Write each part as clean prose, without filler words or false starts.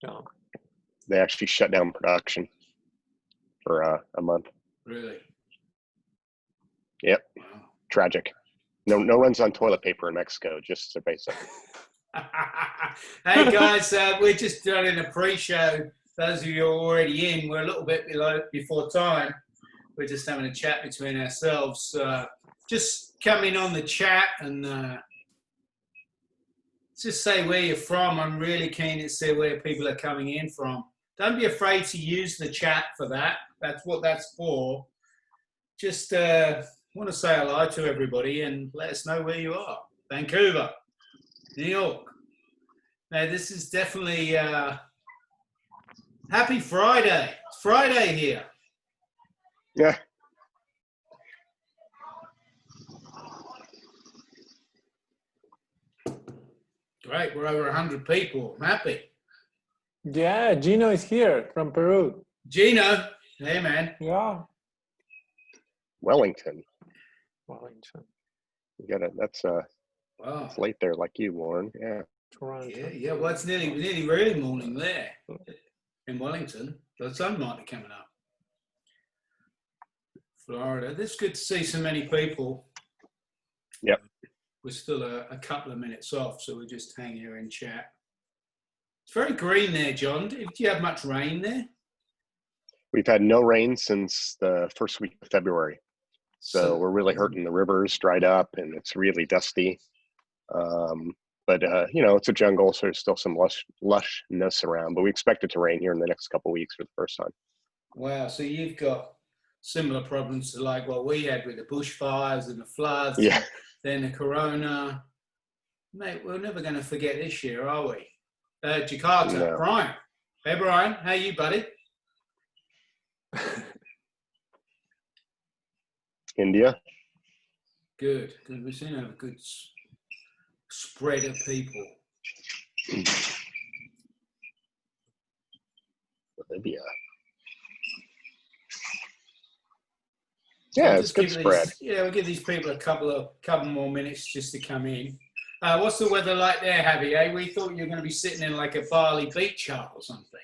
Yeah. They actually shut down production for a month. Really? Yep. Wow. Tragic. No runs on toilet paper in Mexico, just so basic. Hey guys, we're just doing a pre-show. Those of you who are already in, we're a little bit before time. We're just having a chat between ourselves. Just come in on the chat and just say where you're from. I'm really keen to see where people are coming in from. Don't be afraid to use the chat for that. That's what that's for. Just want to say hello to everybody and let us know where you are. Vancouver, New York. Now, this is definitely happy Friday. It's Friday here. Yeah. Great. We're over 100 people. I'm happy. Yeah, Gino is here from Peru. Gino. Hey, man. Yeah. Wellington. Wellington. You got it. That's Wow. it's late there, like you, Warren. Yeah. Toronto. Yeah. Well, it's nearly early morning there in Wellington. The sun might be coming up. Florida. It's good to see so many people. Yep. We're still a couple of minutes off, so we'll just hang here and chat. It's very green there, John. Do you have much rain there? We've had no rain since the first week of February. So we're really hurting. The river's dried up and it's really dusty. But it's a jungle, so there's still some lushness around. But we expect it to rain here in the next couple of weeks for the first time. Wow, so you've got similar problems to like what we had with the bushfires and the floods, yeah. Then the corona. Mate, we're never going to forget this year, are we? Jakarta, no. Brian. Hey, Brian, how are you, buddy? India. Good. We seem to have a good spread of people. Libya. Yeah, it's good spread. We'll give these people a couple more minutes just to come in. What's the weather like there, Javier? We thought you were going to be sitting in like a Bali beach hut or something.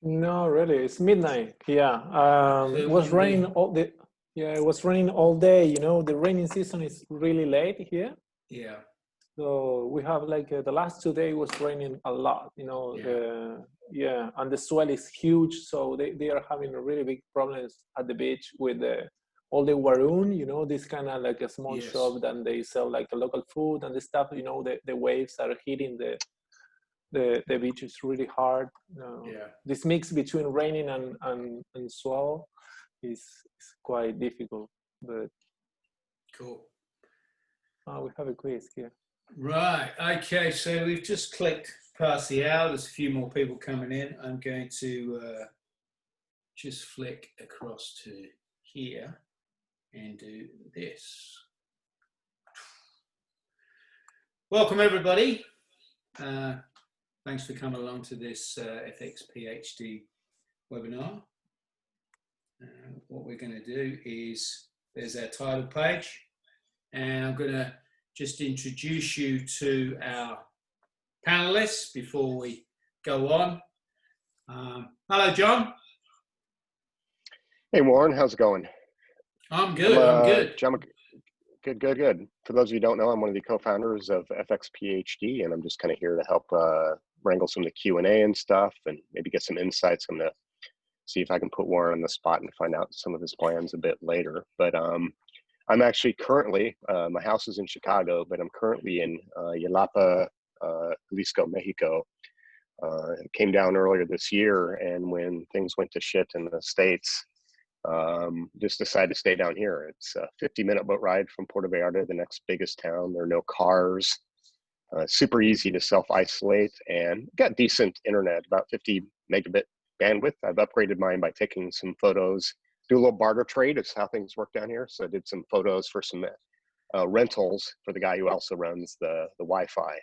No, really, it's midnight. Yeah, it was raining all the. Yeah, it was raining all day. You know, the raining season is really late here. Yeah. So we have like the last 2 days was raining a lot. You know, and the swell is huge. So they are having really big problems at the beach with all the waroon. You know, this kind of like a small shop that they sell like the local food and the stuff. You know, the waves are hitting the beach is really hard. This mix between raining and swell is quite difficult, but cool. We have a quiz here. Right. Okay. So we've just clicked past the hour. There's a few more people coming in. I'm going to just flick across to here and do this. Welcome, everybody. Thanks for coming along to this FXPHD webinar. What we're going to do is, there's our title page, and I'm going to just introduce you to our panelists before we go on. Hello, John. Hey, Warren, how's it going? I'm good. I'm good. John, good. For those of you who don't know, I'm one of the co-founders of FXPHD, and I'm just kind of here to help wrangle some of the Q&A and stuff, and maybe get some insights on see if I can put Warren on the spot and find out some of his plans a bit later. But I'm actually currently, my house is in Chicago, but I'm currently in Yelapa, Mexico. Came down earlier this year, and when things went to shit in the States, just decided to stay down here. It's a 50-minute boat ride from Puerto Vallarta, the next biggest town. There are no cars. Super easy to self-isolate, and got decent internet, about 50 megabit bandwidth. I've upgraded mine by taking some photos, do a little barter trade. It's how things work down here. So I did some photos for some rentals for the guy who also runs the Wi-Fi.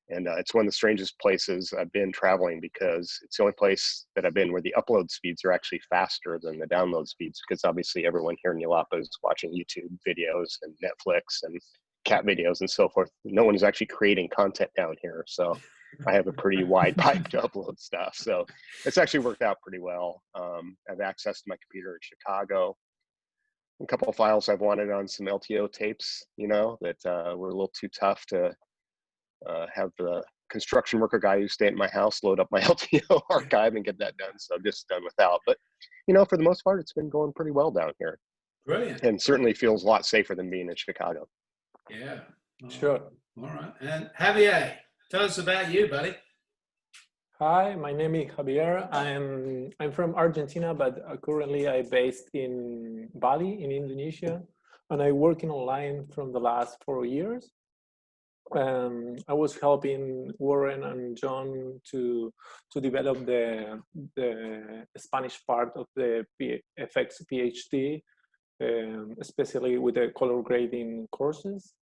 And it's one of the strangest places I've been traveling, because it's the only place that I've been where the upload speeds are actually faster than the download speeds, because obviously everyone here in Yelapa is watching YouTube videos and Netflix and cat videos and so forth. No one is actually creating content down here. So I have a pretty wide pipe to upload stuff. So it's actually worked out pretty well. I have access to my computer in Chicago. A couple of files I've wanted on some LTO tapes, you know, that were a little too tough to have the construction worker guy who stayed at my house load up my LTO archive and get that done. So I'm just done without. But, you know, for the most part, it's been going pretty well down here. Brilliant. And certainly feels a lot safer than being in Chicago. Yeah. Sure. All right. And Javier, tell us about you, buddy. Hi, my name is Javier. I'm from Argentina, but currently I'm based in Bali in Indonesia, and I'm working online from the last 4 years. I was helping Warren and John to develop the Spanish part of the FXPHD, especially with the color grading courses.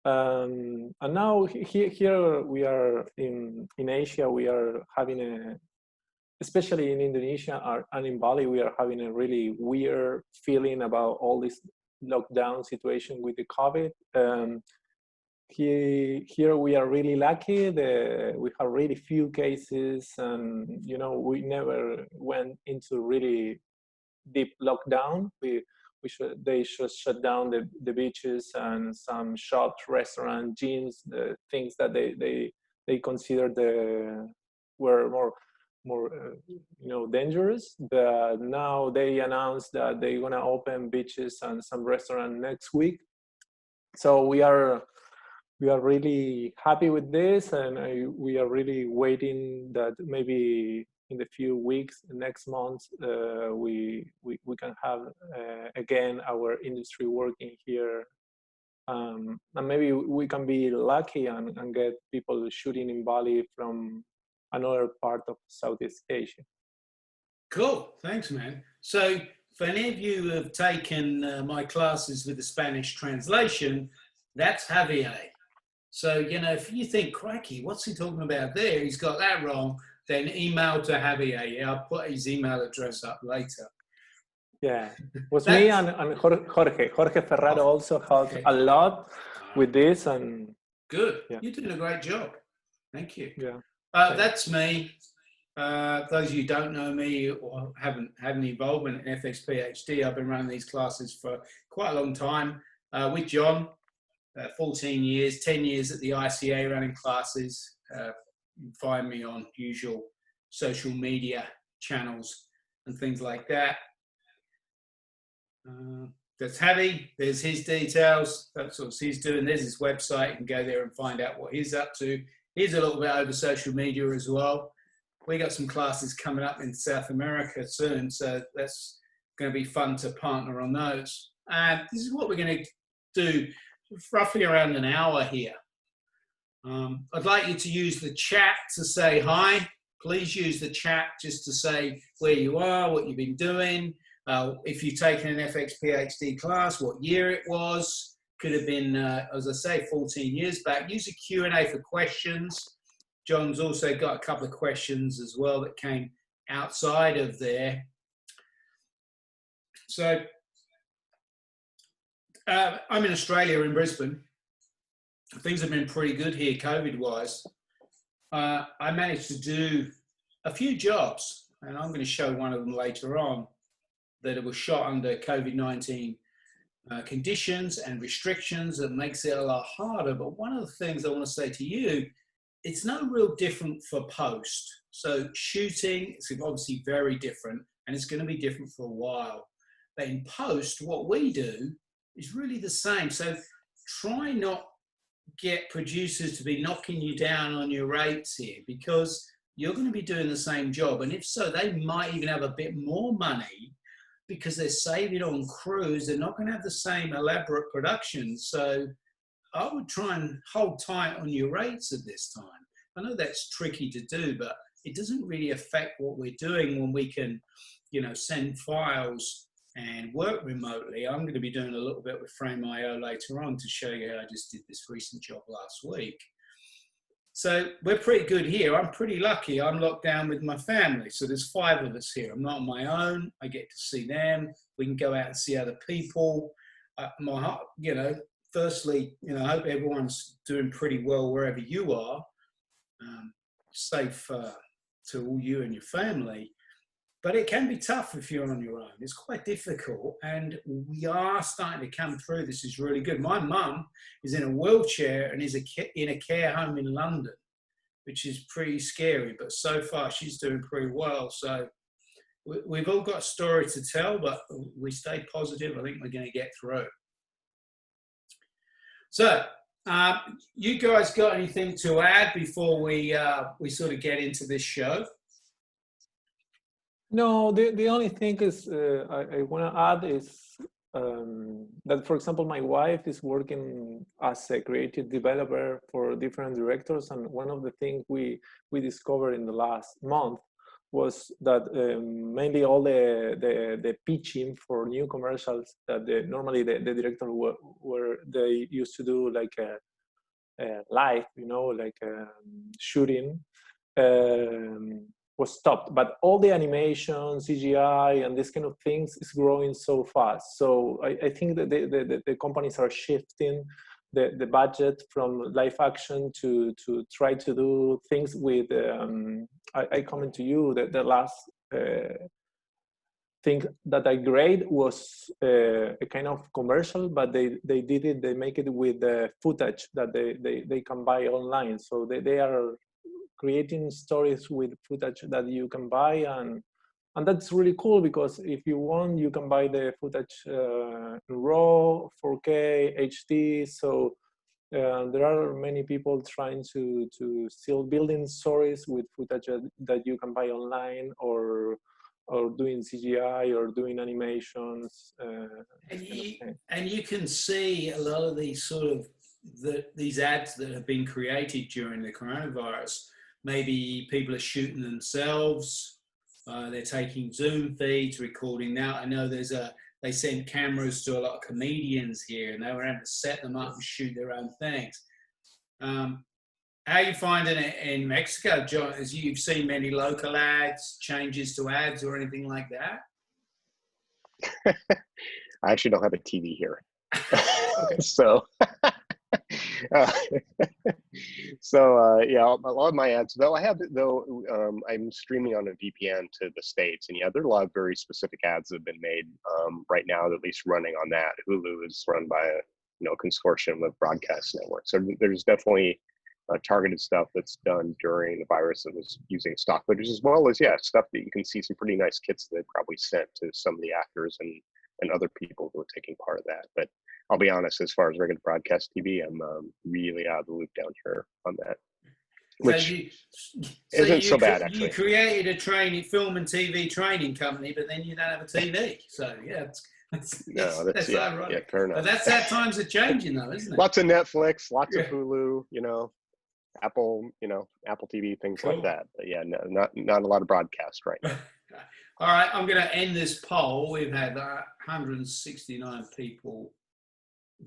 And now here we are in Asia, we are having especially in Indonesia and in Bali, we are having a really weird feeling about all this lockdown situation with the COVID. Here we are really lucky. We have really few cases, and you know, we never went into really deep lockdown. They just shut down the beaches and some shops, restaurants, gyms, the things that they considered were more you know, dangerous. But now they announced that they're gonna open beaches and some restaurants next week. So we are really happy with this, and we are really waiting that maybe in the few weeks, next month, we can have again our industry working here, and maybe we can be lucky and get people shooting in Bali from another part of Southeast Asia. Cool, thanks, man. So, if any of you have taken my classes with the Spanish translation, that's Javier. So, you know, if you think, crikey, what's he talking about there? He's got that wrong. Then email to Javier. Yeah, I'll put his email address up later. Yeah, it was me and Jorge. Jorge Ferraro also helped a lot with this. And good. Yeah. You're doing a great job. Thank you. Yeah. That's me. Those of you who don't know me or haven't had any involvement in FXPHD, I've been running these classes for quite a long time with John. 14 years, 10 years at the ICA running classes. You can find me on usual social media channels and things like that. That's Javi. There's his details. That's what he's doing. There's his website. You can go there and find out what he's up to. He's a little bit over social media as well. We got some classes coming up in South America soon, so that's going to be fun to partner on those. And this is what we're going to do. Roughly around an hour here. I'd like you to use the chat to say hi. Please use the chat just to say where you are, what you've been doing. If you've taken an FXPHD class, what year it was. Could have been, as I say, 14 years back. Use a Q&A for questions. John's also got a couple of questions as well that came outside of there. So, I'm in Australia, in Brisbane. Things have been pretty good here, COVID-wise. I managed to do a few jobs, and I'm going to show one of them later on, that it was shot under COVID-19 conditions and restrictions that makes it a lot harder. But one of the things I want to say to you, it's no real different for post. So shooting, it's obviously very different, and it's going to be different for a while. But in post, what we do is really the same. So try not get producers to be knocking you down on your rates here, because you're going to be doing the same job. And if so, they might even have a bit more money because they're saving on crews. They're not going to have the same elaborate production. So I would try and hold tight on your rates at this time. I know that's tricky to do, but it doesn't really affect what we're doing when we can, you know, send files and work remotely. I'm going to be doing a little bit with Frame.io later on to show you how I just did this recent job last week. So we're pretty good here. I'm pretty lucky. I'm locked down with my family. So there's 5 of us here. I'm not on my own. I get to see them. We can go out and see other people. My heart, you know, firstly, you know, I hope everyone's doing pretty well wherever you are. safe to all you and your family. But it can be tough if you're on your own. It's quite difficult, and we are starting to come through. This is really good. My mum is in a wheelchair and is in a care home in London, which is pretty scary, but so far she's doing pretty well. So we've all got a story to tell, but we stay positive. I think we're going to get through. So you guys got anything to add before we sort of get into this show? No, the only thing is I want to add is that, for example, my wife is working as a creative developer for different directors, and one of the things we discovered in the last month was that mainly all the pitching for new commercials that normally the director were they used to do, like a live, like shooting. Was stopped, but all the animation, CGI, and this kind of things is growing so fast. So I think that the companies are shifting the budget from live action to try to do things with. I comment to you that the last thing that I grade was a kind of commercial, but they did it. They make it with the footage that they can buy online. So they are creating stories with footage that you can buy, and that's really cool, because if you want, you can buy the footage raw, 4K, HD. So there are many people trying to still building stories with footage that you can buy online, or doing CGI or doing animations. And you can see a lot of these sort of these ads that have been created during the coronavirus. Maybe people are shooting themselves. They're taking Zoom feeds, recording now. I know they send cameras to a lot of comedians here, and they were able to set them up and shoot their own things. How are you finding it in Mexico, John? As you've seen many local ads, changes to ads, or anything like that? I actually don't have a TV here. Okay. So yeah, a lot of my ads, though I'm streaming on a VPN to the States, and yeah, there are a lot of very specific ads that have been made right now, at least running on that. Hulu is run by a consortium of broadcast networks, so there's definitely targeted stuff that's done during the virus that was using stock footage, as well as stuff that you can see some pretty nice kits that they probably sent to some of the actors and other people who are taking part of that. But I'll be honest, as far as regular broadcast TV, I'm really out of the loop down here on that, which isn't so bad, actually. You created a film and TV training company, but then you don't have a TV. So yeah, that's ironic. Yeah, fair enough. But that's how times are changing, though, isn't it? Lots of Netflix, lots of Hulu, Apple, Apple TV, things like that. But yeah, no, not a lot of broadcast right now. All right, I'm going to end this poll. We've had 169 people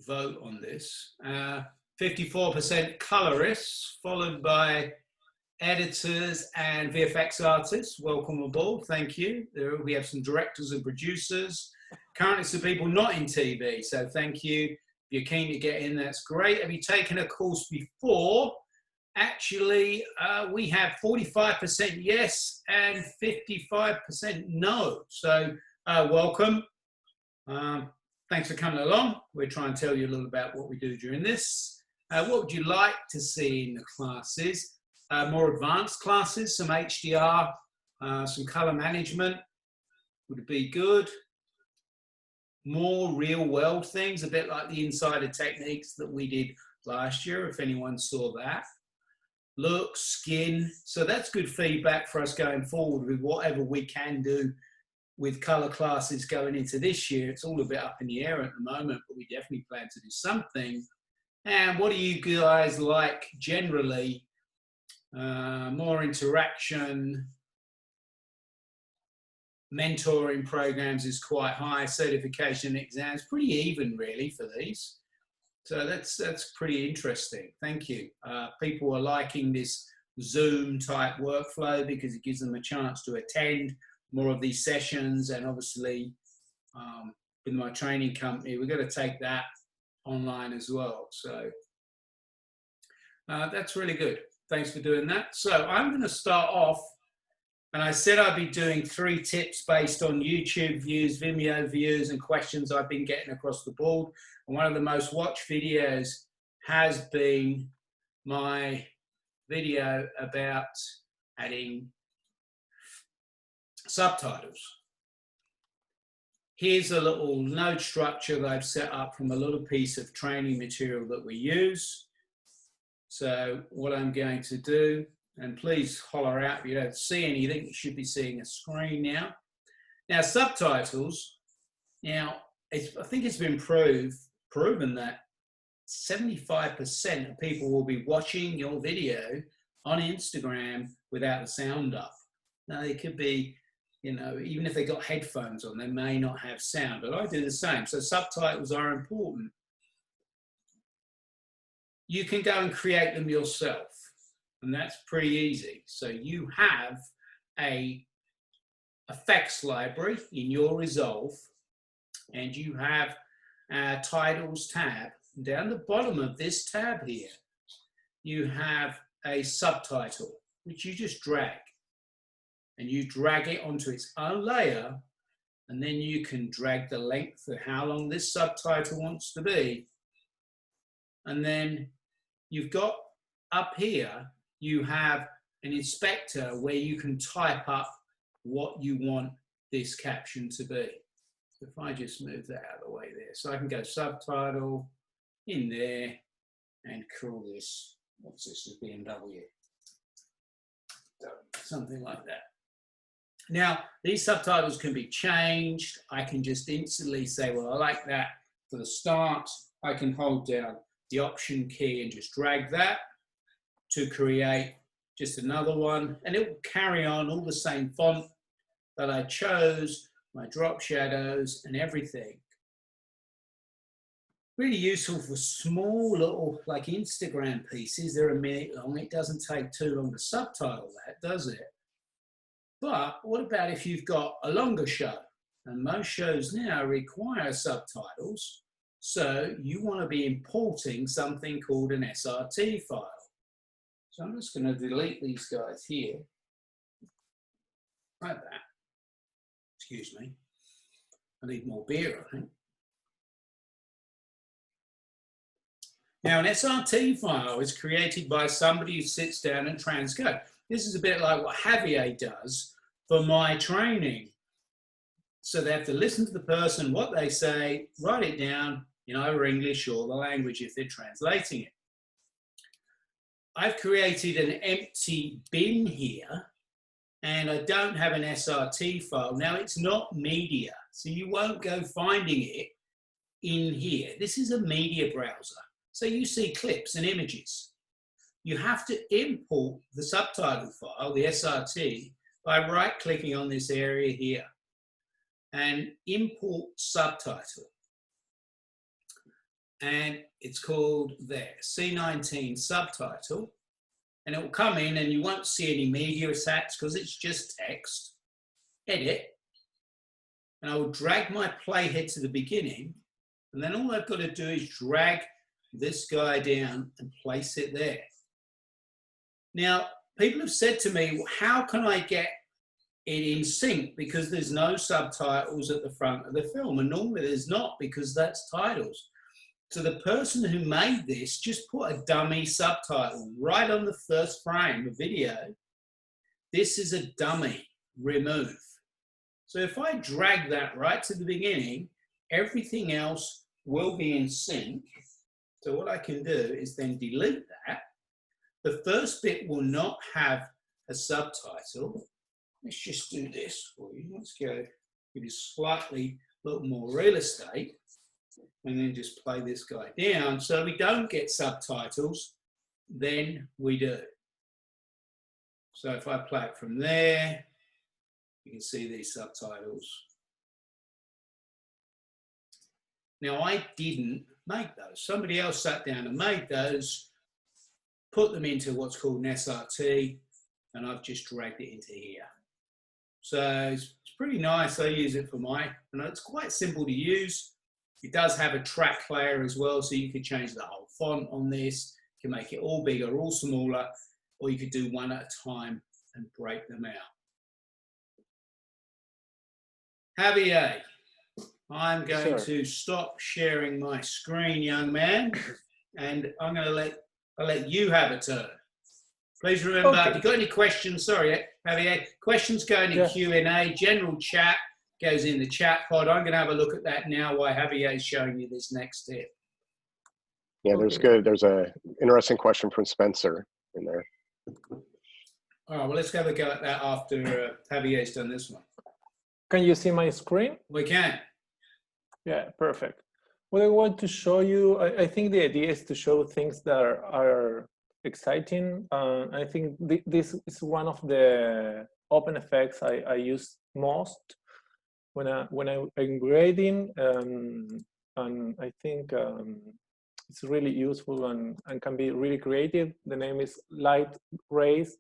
vote on this. 54% colorists, followed by editors and VFX artists. Welcome aboard. Thank you. We have some directors and producers. Currently some people not in TV, so thank you. If you're keen to get in, that's great. Have you taken a course before? Actually, we have 45% yes and 55% no. So welcome. Thanks for coming along. We'll try and tell you a little about what we do during this. What would you like to see in the classes? More advanced classes, some HDR, some color management would be good. More real world things, a bit like the insider techniques that we did last year, if anyone saw that. Look, skin. So that's good feedback for us going forward with whatever we can do with color classes going into this year. It's all a bit up in the air at the moment, but we definitely plan to do something. And what do you guys like generally? More interaction, mentoring programs is quite high, certification exams, pretty even really for these. So that's pretty interesting. Thank you. People are liking this Zoom type workflow because it gives them a chance to attend more of these sessions. And obviously, with my training company, we're going to take that online as well. So that's really good. Thanks for doing that. So I'm going to start off, and I said I'd be doing 3 tips based on YouTube views, Vimeo views, and questions I've been getting across the board. And one of the most watched videos has been my video about adding subtitles. Here's a little node structure that I've set up from a little piece of training material that we use. So what I'm going to do, and please holler out if you don't see anything, you should be seeing a screen now. Now subtitles, now I think it's been proven that 75% of people will be watching your video on Instagram without the sound up. Now it could be, you know, even if they got headphones on, they may not have sound, but I do the same. So subtitles are important. You can go and create them yourself, and that's pretty easy. So you have a effects library in your Resolve, and you have a titles tab. Down the bottom of this tab here, you have a subtitle, which you just drag. And you drag it onto its own layer, and then you can drag the length of how long this subtitle wants to be. And then you've got up here, you have an inspector where you can type up what you want this caption to be. If I just move that out of the way there, so I can go subtitle in there and call this, what's this, a BMW? Something like that. Now, these subtitles can be changed. I can just instantly say, well, I like that for the start. I can hold down the Option key and just drag that to create just another one. And it will carry on all the same font that I chose, my drop shadows and everything. Really useful for small little, like Instagram pieces. They're a minute long. It doesn't take too long to subtitle that, does it? But what about if you've got a longer show? And most shows now require subtitles. So you want to be importing something called an SRT file. So I'm just going to delete these guys here. Like that. Excuse me. I need more beer, I think. Now, an SRT file is created by somebody who sits down and transcode. This is a bit like what Javier does for my training. So they have to listen to the person, what they say, write it down in either English or the language if they're translating it. I've created an empty bin here, and I don't have an SRT file. Now, it's not media, so you won't go finding it in here. This is a media browser. So you see clips and images. You have to import the subtitle file, the SRT, by right-clicking on this area here and import subtitle. And it's called there, C19 subtitle. And it will come in and you won't see any media attached because it's just text. Edit. And I will drag my playhead to the beginning. And then all I've got to do is drag this guy down and place it there. Now, people have said to me, well, how can I get it in sync? Because there's no subtitles at the front of the film. And normally there's not, because that's titles. So the person who made this just put a dummy subtitle right on the first frame of video. This is a dummy, remove. So if I drag that right to the beginning, everything else will be in sync. So what I can do is then delete that. The first bit will not have a subtitle. Let's just do this for you. Let's go give you slightly a little more real estate and then just play this guy down. So we don't get subtitles, then we do. So if I play it from there, you can see these subtitles. Now I didn't make those. Somebody else sat down and made those, put them into what's called an SRT, and I've just dragged it into here. So it's pretty nice. I use it for mine, and it's quite simple to use. It does have a track layer as well, so you can change the whole font on this. You can make it all bigger, all smaller. or you could do one at a time and break them out. Javier, I'm going to stop sharing my screen, young man, and I'm going to let you have a turn. Please remember, if you've got any questions, sorry, Javier, questions go in the Q&A, general chat goes in the chat pod. I'm going to have a look at that now while Javier is showing you this next tip. Yeah, there's a interesting question from Spencer in there. All right, well, let's have a go at that after Javier's done this one. Can you see my screen? We can. Yeah, perfect. What I want to show you, I think the idea is to show things that are exciting. I think this is one of the open effects I use most when I'm grading, and I think it's really useful and can be really creative. The name is Light Rays.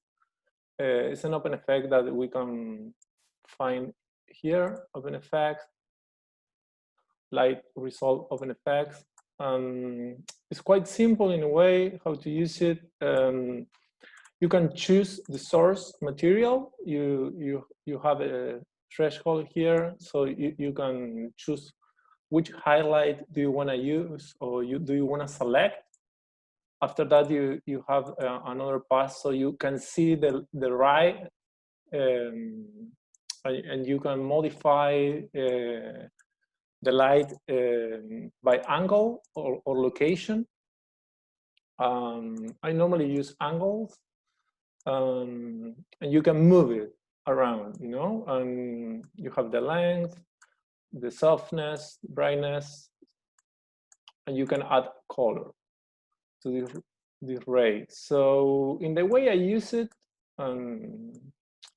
It's an open effect that we can find here, open effects, light result open effects. It's quite simple in a way how to use it. You can choose the source material. You have a threshold here, so you can choose which highlight do you want to use, or do you want to select. After that, you have another pass, so you can see the right, and you can modify the light by angle or location. I normally use angles, and you can move it around, you know, and you have the length, the softness, brightness, and you can add color to this ray. So in the way I use it,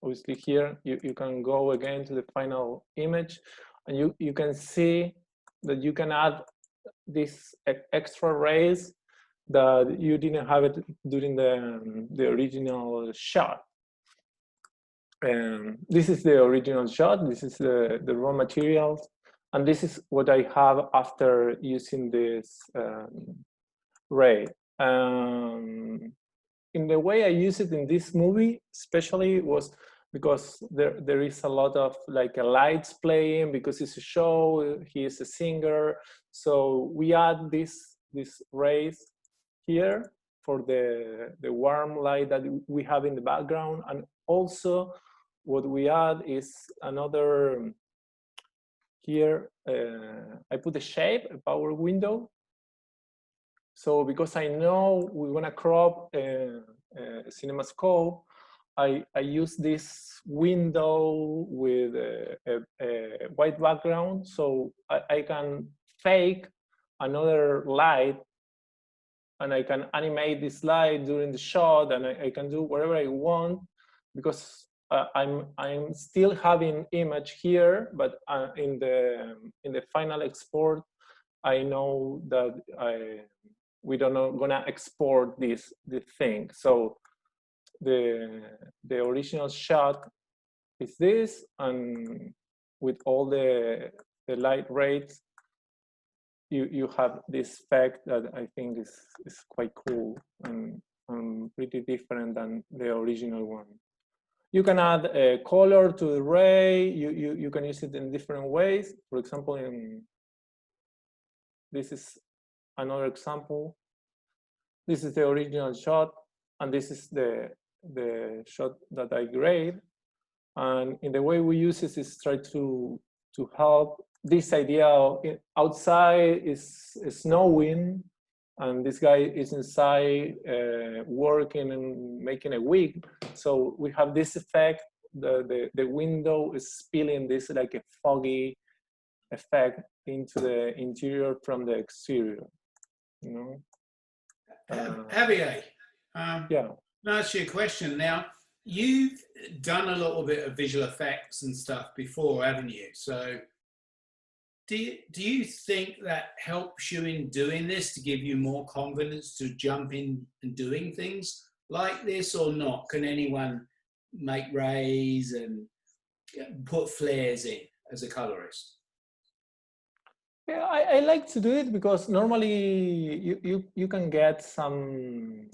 obviously here you can go again to the final image, and you can see that you can add these extra rays that you didn't have it during the original shot. This is the original shot. This is the raw materials, and this is what I have after using this ray. In the way I use it in this movie, especially, was because there is a lot of like lights playing because it's a show. He is a singer, so we add these rays here for the warm light that we have in the background, and also what we add is another here. I put a shape, a power window. So because I know we want to crop CinemaScope, I use this window with a white background, so I can fake another light, and I can animate this light during the shot, and I can do whatever I want, because I'm still having image here, but in the final export, I know that we don't know gonna export this thing. So the original shot is this, and with all the light rates, you have this effect that I think is quite cool and pretty different than the original one. You can add a color to the ray. You can use it in different ways. For example, this is another example. This is the original shot, and this is the shot that I grade. And in the way we use it is try to help this idea of outside is snowing, and this guy is inside working and making a wig. So we have this effect. The window is spilling this like a foggy effect into the interior from the exterior. You know. Javier, yeah. I'll ask you a question now. You've done a little bit of visual effects and stuff before, haven't you? So do you think that helps you in doing this to give you more confidence to jump in and doing things like this, or not? Can anyone make rays and put flares in as a colorist? Yeah, I like to do it because normally you can get some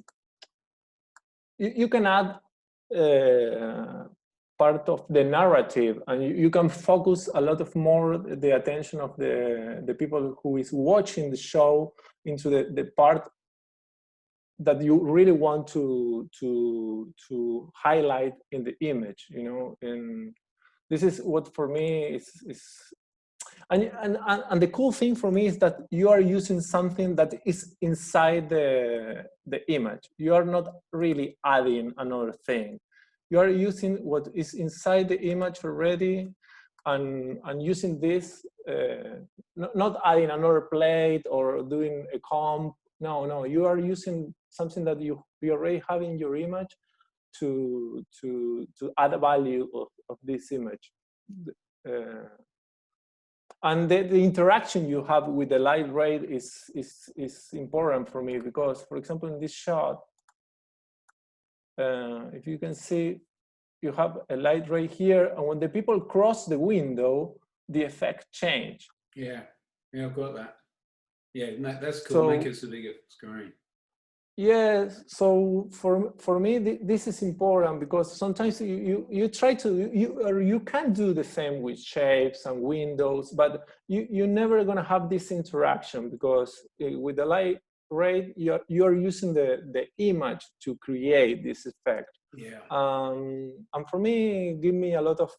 you can add part of the narrative, and you can focus a lot of more the attention of the people who is watching the show into the part that you really want to highlight in the image, you know. And this is what for me is and the cool thing for me is that you are using something that is inside the image. You are not really adding another thing. You are using what is inside the image already, and using this, not adding another plate or doing a comp. No, you are using something that you already have in your image to add a value of this image. And the interaction you have with the light rate is important for me, because, for example, in this shot, if you can see, you have a light ray here, and when the people cross the window, the effect change. Yeah, I've got that. Yeah, that's cool. So, make it a bigger screen. Yes, so for me this is important, because sometimes you try to you can do the same with shapes and windows, but you're never gonna have this interaction, because with the light rate you're using the image to create this effect. Yeah. And for me, give me a lot of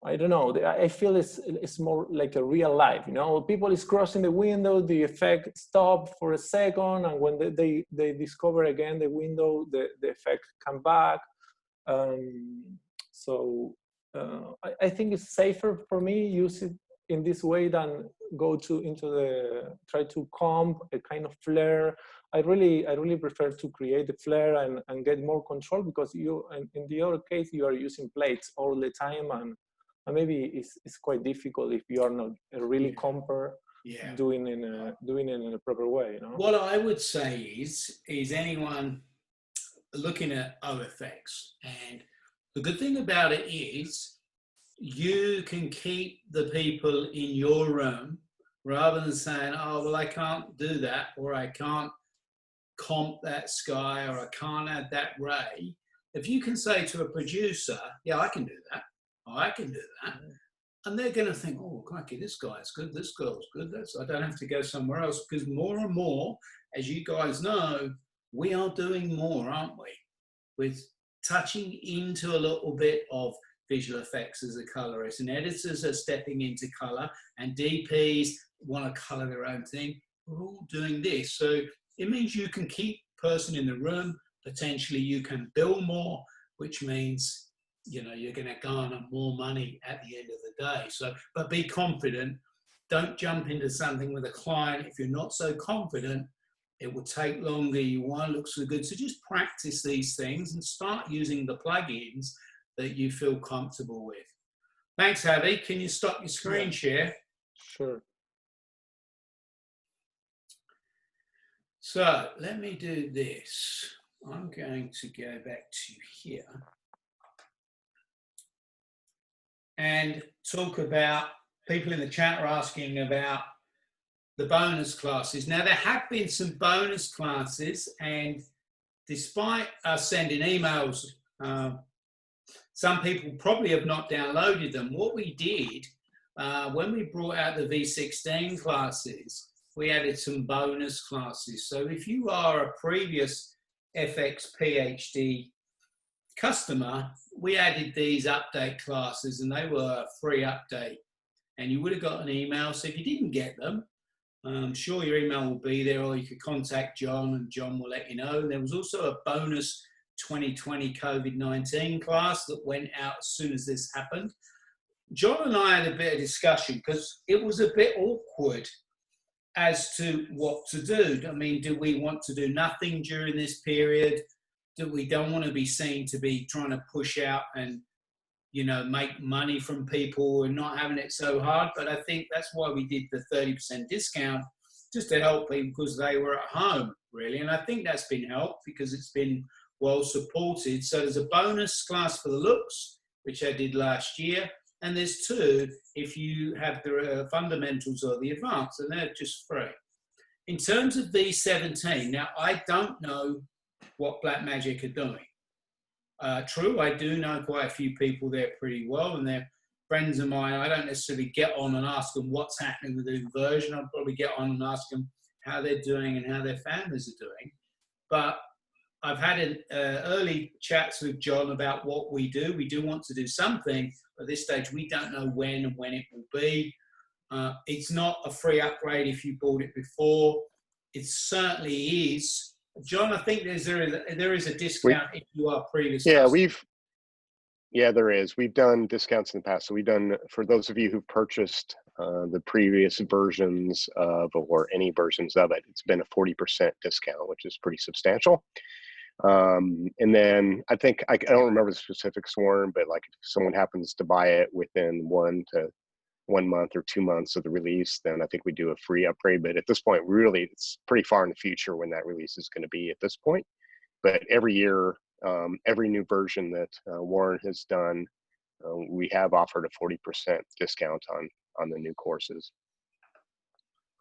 I don't know, I feel it's more like a real life, you know. People is crossing the window, the effect stop for a second, and when they discover again the window, the effect come back. So I think it's safer for me use it in this way than go try to comp a kind of flare. I really prefer to create the flare and get more control, because in the other case you are using plates all the time, and maybe it's quite difficult if you are not a really comper doing it in a proper way, you know? What I would say is anyone looking at OFX, and the good thing about it is you can keep the people in your room, rather than saying, oh, well, I can't do that, or I can't comp that sky, or I can't add that ray. If you can say to a producer, yeah, I can do that, I can do that. And they're going to think, oh, crikey, this guy's good, this girl's good. I don't have to go somewhere else, because more and more, as you guys know, we are doing more, aren't we? With touching into a little bit of visual effects as a colorist, and editors are stepping into color, and DPs want to color their own thing. We're all doing this. So it means you can keep person in the room. Potentially you can bill more, which means, you know, you're going to garner more money at the end of the day. So, but be confident. Don't jump into something with a client if you're not so confident. It will take longer. You won't look so good. So just practice these things and start using the plugins that you feel comfortable with. Thanks, Javi. Can you stop your screen share? Sure. So let me do this. I'm going to go back to here and talk about, people in the chat are asking about the bonus classes. Now, there have been some bonus classes, and despite us sending emails, some people probably have not downloaded them. What we did, when we brought out the V16 classes, we added some bonus classes. So if you are a previous FXPHD customer, we added these update classes, and they were a free update, and you would have got an email. So if you didn't get them, I'm sure your email will be there, or you could contact John and John will let you know. And there was also a bonus 2020 COVID-19 class that went out as soon as this happened. John and I had a bit of discussion, because it was a bit awkward as to what to do. I mean, do we want to do nothing during this period? We don't want to be seen to be trying to push out and, you know, make money from people and not having it so hard. But I think that's why we did the 30% discount, just to help people, because they were at home, really. And I think that's been helped, because it's been well supported. So there's a bonus class for the looks, which I did last year. And there's two if you have the fundamentals or the advanced, and they're just free. In terms of V17, now I don't know what Blackmagic are doing. True, I do know quite a few people there pretty well, and they're friends of mine. I don't necessarily get on and ask them what's happening with the version. I'll probably get on and ask them how they're doing and how their families are doing. But I've had early chats with John about what we do. We do want to do something. At this stage, we don't know when and when it will be. It's not a free upgrade if you bought it before. It certainly is. John, I think there is a discount if you are previous customer. Yeah, there is. We've done discounts in the past. So we've done, for those of you who've purchased the previous versions of, or any versions of it, it's been a 40% discount, which is pretty substantial. And then I think, I don't remember the specifics, Warren, but like if someone happens to buy it within 1 month or 2 months of the release, then I think we do a free upgrade. But at this point, really, it's pretty far in the future when that release is going to be at this point. But every year, every new version that Warren has done, we have offered a 40% discount on the new courses.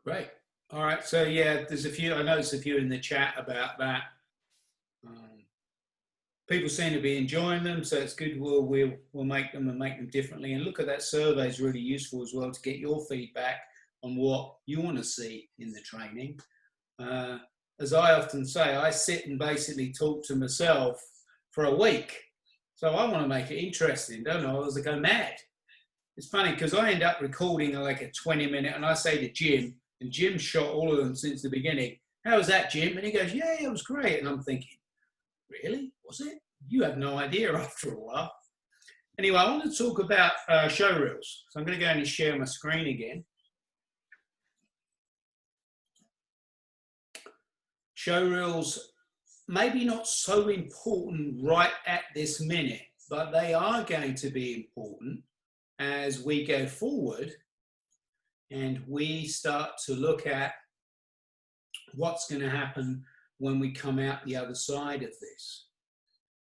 Great. All right. So yeah, there's a few. I noticed a few in the chat about that. People seem to be enjoying them, so it's good. We'll make them and make them differently. And look at that survey is really useful as well to get your feedback on what you want to see in the training. As I often say, I sit and basically talk to myself for a week. So I want to make it interesting, don't I? Otherwise I go mad. It's funny because I end up recording like a 20-minute, and I say to Jim, and Jim shot all of them since the beginning. How was that, Jim? And he goes, yeah, it was great. And I'm thinking, really? Was it? You have no idea after a while. Anyway, I want to talk about show reels. So I'm going to go and share my screen again. Show reels, maybe not so important right at this minute, but they are going to be important as we go forward and we start to look at what's going to happen when we come out the other side of this.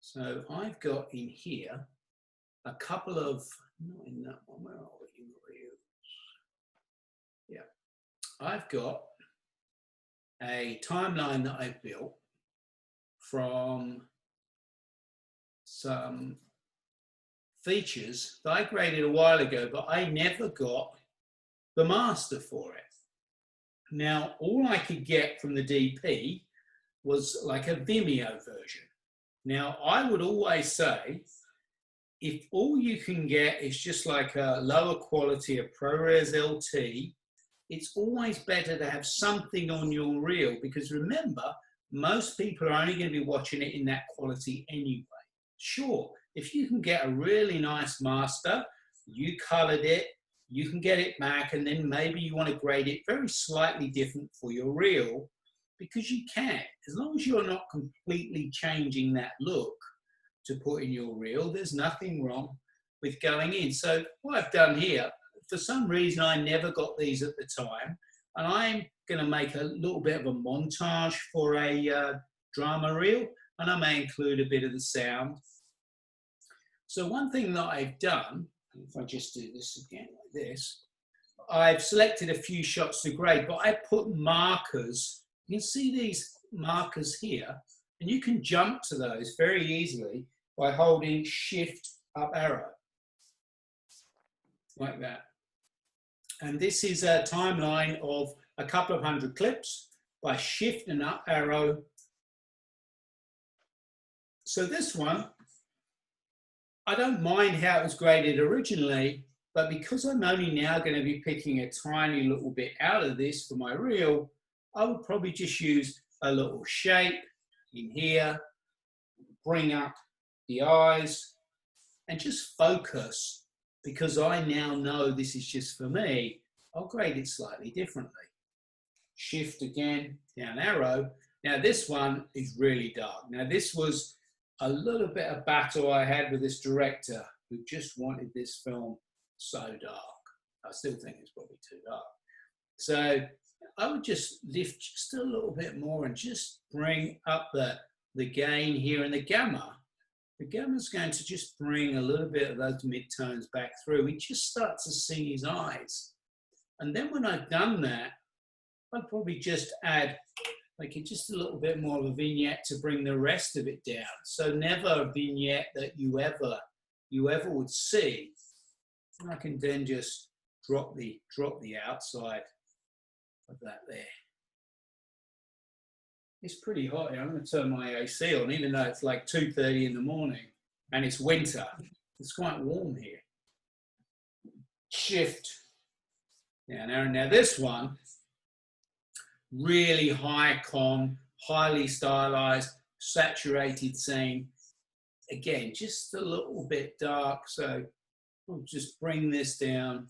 So I've got in here a couple of, not in that one, where are we? Yeah, I've got a timeline that I've built from some features that I created a while ago, but I never got the master for it. Now, all I could get from the DP was like a Vimeo version. Now, I would always say, if all you can get is just like a lower quality of ProRes LT, it's always better to have something on your reel, because remember, most people are only going to be watching it in that quality anyway. Sure, if you can get a really nice master, you colored it, you can get it back, and then maybe you want to grade it very slightly different for your reel, because you can. As long as you're not completely changing that look to put in your reel, there's nothing wrong with going in. So what I've done here, for some reason I never got these at the time, and I'm going to make a little bit of a montage for a drama reel, and I may include a bit of the sound. So one thing that I've done, if I just do this again like this, I've selected a few shots to grade, but I put markers. You can see these markers here, and you can jump to those very easily by holding Shift up arrow, like that. And this is a timeline of a couple of 100 clips by Shift and up arrow. So this one, I don't mind how it was graded originally, but because I'm only now going to be picking a tiny little bit out of this for my reel, I would probably just use a little shape in here, bring up the eyes, and just focus. Because I now know this is just for me, I'll grade it slightly differently. Shift again, down arrow. Now this one is really dark. Now this was a little bit of battle I had with this director who just wanted this film so dark. I still think it's probably too dark. So I would just lift just a little bit more and just bring up the gain here and the gamma. The gamma is going to just bring a little bit of those midtones back through. We just start to see his eyes. And then when I've done that, I'd probably just add make it just a little bit more of a vignette to bring the rest of it down. So never a vignette that you ever would see. And I can then just drop the outside of that there. It's pretty hot here. I'm going to turn my AC on, even though it's like 2:30 in the morning and it's winter. It's quite warm here. Shift. Now this one, really high con, highly stylized, saturated scene. Again, just a little bit dark. So I'll just bring this down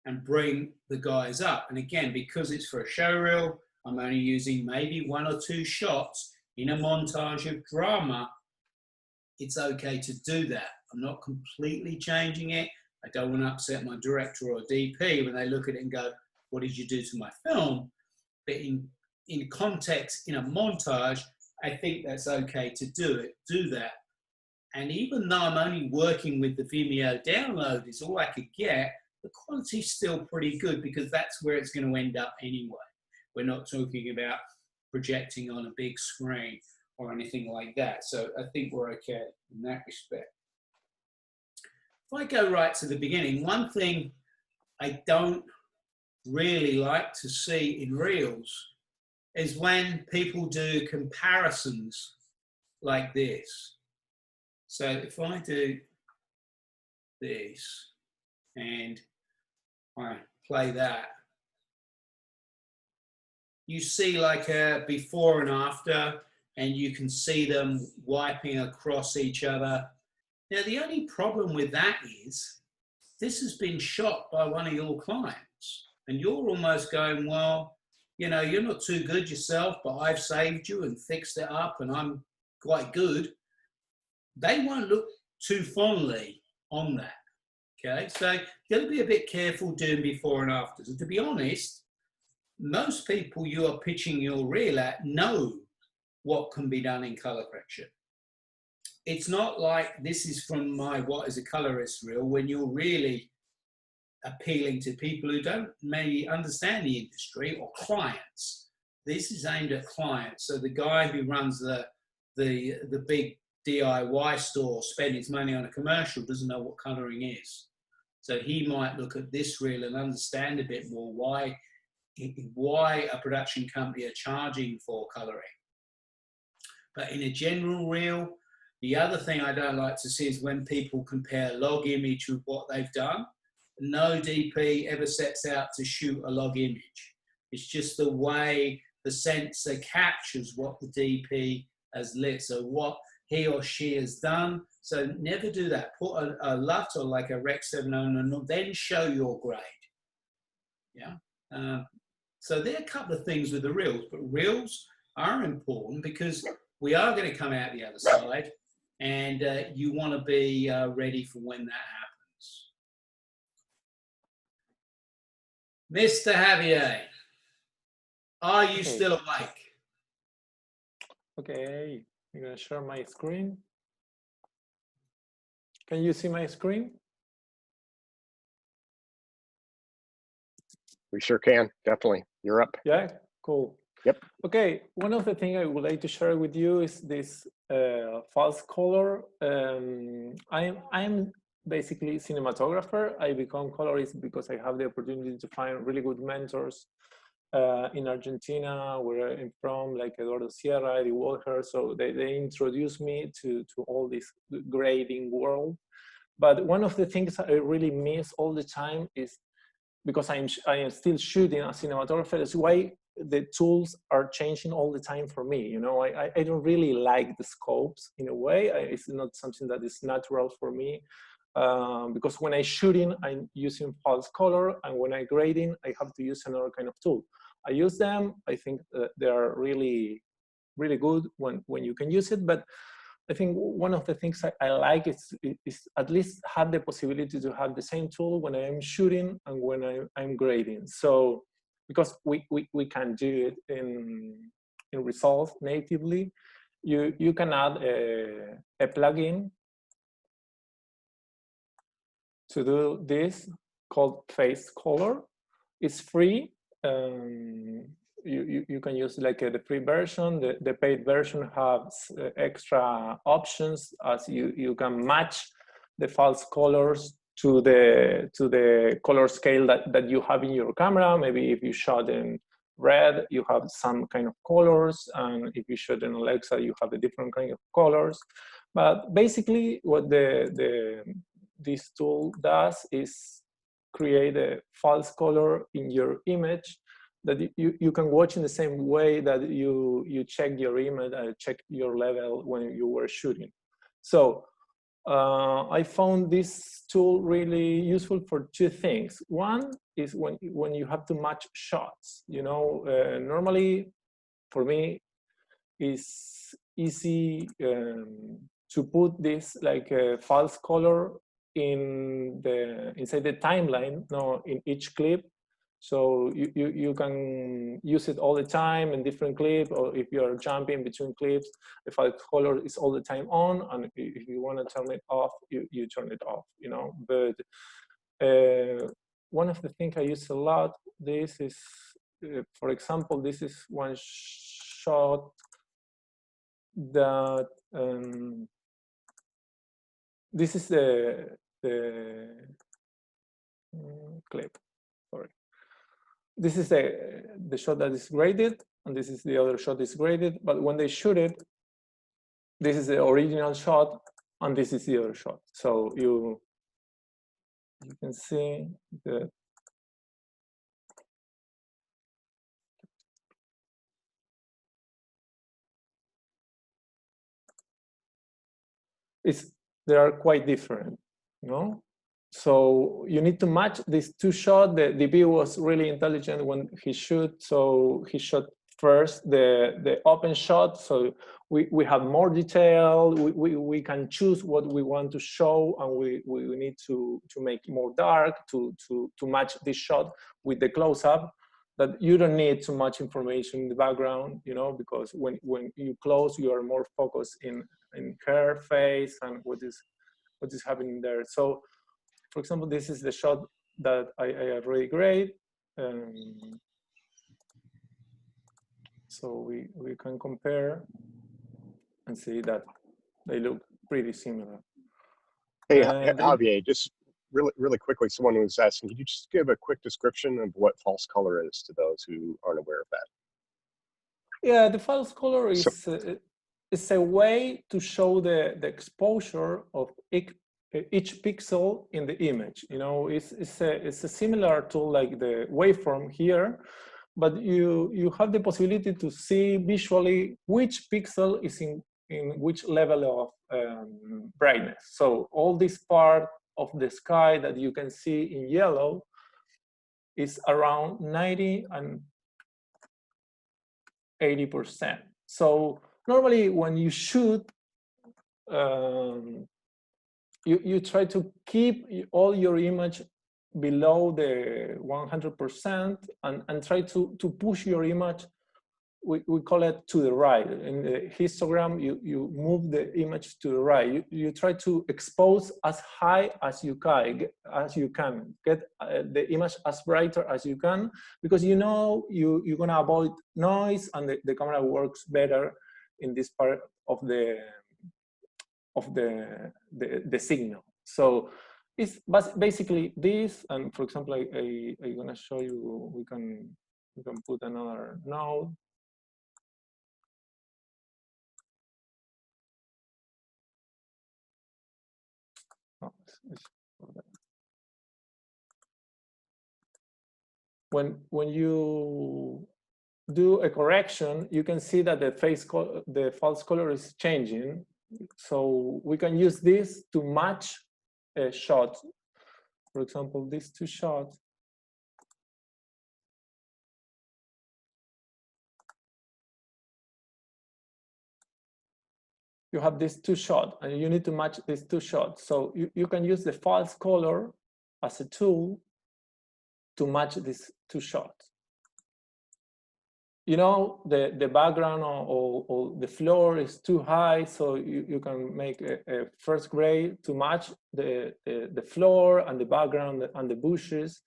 and bring the guys up. And again, because it's for a show reel, I'm only using maybe 1 or 2 shots in a montage of drama. It's okay to do that. I'm not completely changing it. I don't want to upset my director or DP when they look at it and go, what did you do to my film? But in context, in a montage, I think that's okay to do that. And even though I'm only working with the Vimeo download, is all I could get, the quality's still pretty good because that's where it's going to end up anyway. We're not talking about projecting on a big screen or anything like that. So I think we're okay in that respect. If I go right to the beginning, one thing I don't really like to see in reels is when people do comparisons like this. So if I do this and I play that, you see like a before and after, and you can see them wiping across each other. Now, the only problem with that is this has been shot by one of your clients, and you're almost going, well, you know, you're not too good yourself, but I've saved you and fixed it up, and I'm quite good. They won't look too fondly on that, okay? So you've got to be a bit careful doing before and afters. And to be honest, most people you are pitching your reel at know what can be done in color correction. It's not like this is from my What is a Colorist reel when you're really appealing to people who don't maybe understand the industry or clients. This is aimed at clients. So the guy who runs the big DIY store, spend his money on a commercial, doesn't know what coloring is. So he might look at this reel and understand a bit more why a production company are charging for coloring. But in a general reel, the other thing I don't like to see is when people compare log image with what they've done. No DP ever sets out to shoot a log image. It's just the way the sensor captures what the DP has lit, so what he or she has done. So never do that. Put a LUT or like a Rec 700 and then show your grade. Yeah. So there are a couple of things with the reels, but reels are important because we are going to come out the other side, and you want to be ready for when that happens. Mr. Javier, are you still awake? Okay, I'm going to share my screen. Can you see my screen? We sure can, definitely. You're up. Yeah, cool. Yep. Okay, one of the things I would like to share with you is this false color. I'm basically cinematographer. I become colorist because I have the opportunity to find really good mentors in Argentina, where I'm from, like Eduardo Sierra, Eddie Walker. So they introduced me to all this grading world. But one of the things I really miss all the time is, because I am still shooting as a cinematographer, is why the tools are changing all the time for me. You know, I don't really like the scopes in a way. It's not something that is natural for me. Because when I'm shooting, I'm using false color, and when I'm grading, I have to use another kind of tool. I use them. I think they are really, really good when you can use it. But I think one of the things I like is at least have the possibility to have the same tool when I'm shooting and when I'm grading. So because we can do it in Resolve natively, you can add a plugin to do this called Face Color. It's free. you can use like the free version. The paid version has extra options, as you can match the false colors to the color scale that you have in your camera. Maybe if you shot in red, you have some kind of colors, and if you shot in Alexa, you have a different kind of colors. But basically, what this tool does is create a false color in your image that you can watch in the same way that you check your image and check your level when you were shooting. So I found this tool really useful for two things. One is when you have to match shots. You know, normally for me it's easy to put this like a false color inside the timeline, in each clip. So you can use it all the time in different clips, or if you're jumping between clips, the false color is all the time on, and if you want to turn it off, you turn it off, you know. But one of the things I use a lot, this is, for example, this is one shot that, this is the clip, sorry. This is the shot that is graded, and this is the other shot is graded. But when they shoot it, this is the original shot, and this is the other shot. So you can see that they are quite different, you know. So you need to match these two shots. The DP was really intelligent when he shot. So he shot first the open shot. So we have more detail. We can choose what we want to show, and we need to make it more dark to match this shot with the close-up. That you don't need too much information in the background, you know, because when you close, you are more focused in her face and what is happening there. So, for example, this is the shot that I already graded. So we can compare and see that they look pretty similar. Hey, Javier, just really quickly, someone was asking, could you just give a quick description of what false color is to those who aren't aware of that? Yeah, the false color is it's a way to show the exposure of each pixel in the image. You know, it's a similar tool like the waveform here, but you have the possibility to see visually which pixel is in which level of brightness. So all this part of the sky that you can see in yellow is around 90 and 80%. So normally when you shoot, you try to keep all your image below the 100% and try to push your image, we call it to the right. In the histogram, you move the image to the right. You try to expose as high as you can, get the image as brighter as you can, because you know you're gonna avoid noise, and the camera works better in this part of the signal. So it's basically this, and for example, I'm gonna show you. We can put another node. When you do a correction, you can see that the false color is changing. So we can use this to match a shot. For example, these two shots. You have these two shots, and you need to match these two shots. So you can use the false color as a tool to match these two shots. You know, the background or the floor is too high, so you can make a first grade to match the floor and the background and the bushes.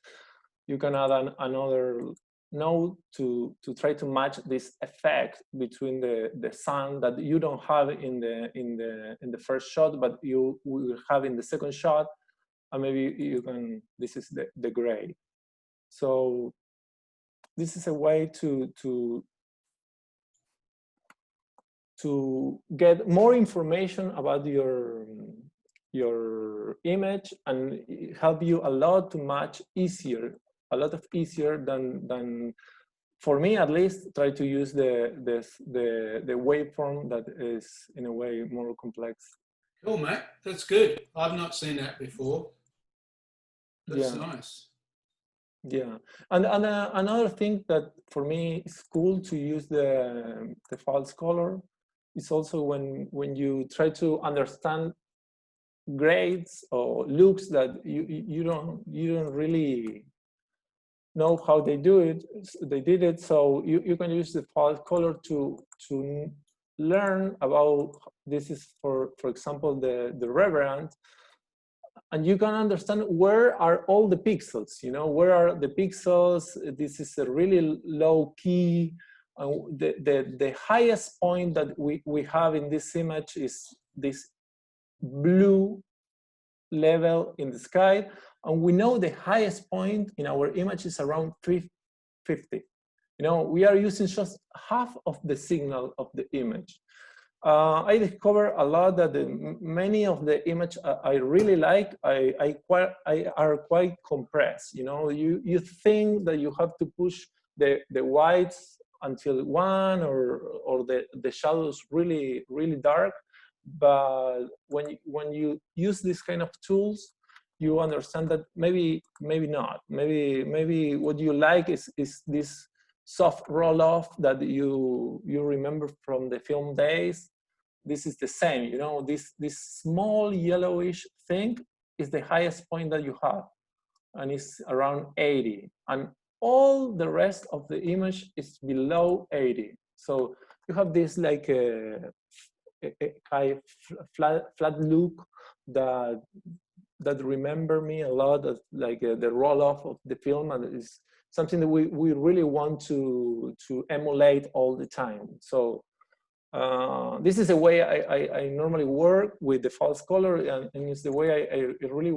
You can add another know to try to match this effect between the sun that you don't have in the first shot, but you will have in the second shot, and maybe you can. This is the gray. So this is a way to get more information about your image and help you a lot to match easier, a lot of easier than for me at least, try to use the waveform that is in a way more complex. Cool, mate. That's good. I've not seen that before. That's nice. Yeah, and another thing that for me is cool to use the false color is also when you try to understand grades or looks that you don't really know how they did it. So you can use the false color to learn about, this is for example the reverend, and you can understand where are all the pixels, you know, where are the pixels. This is a really low key. The highest point that we have in this image is this blue level in the sky, and we know the highest point in our image is around 350. You know, we are using just half of the signal of the image. I discovered a lot that many of the image I really like are quite compressed. You know, you think that you have to push the whites until 1 or the shadows really dark, but when you use this kind of tools, you understand that maybe not. Maybe what you like is this soft roll off that you remember from the film days. This is the same, you know, this small yellowish thing is the highest point that you have, and it's around 80, and all the rest of the image is below 80. So you have this like a high flat look that remember me a lot of like the roll off of the film, and is something that we really want to emulate all the time. So this is the way I normally work with the false color, and it's the way I really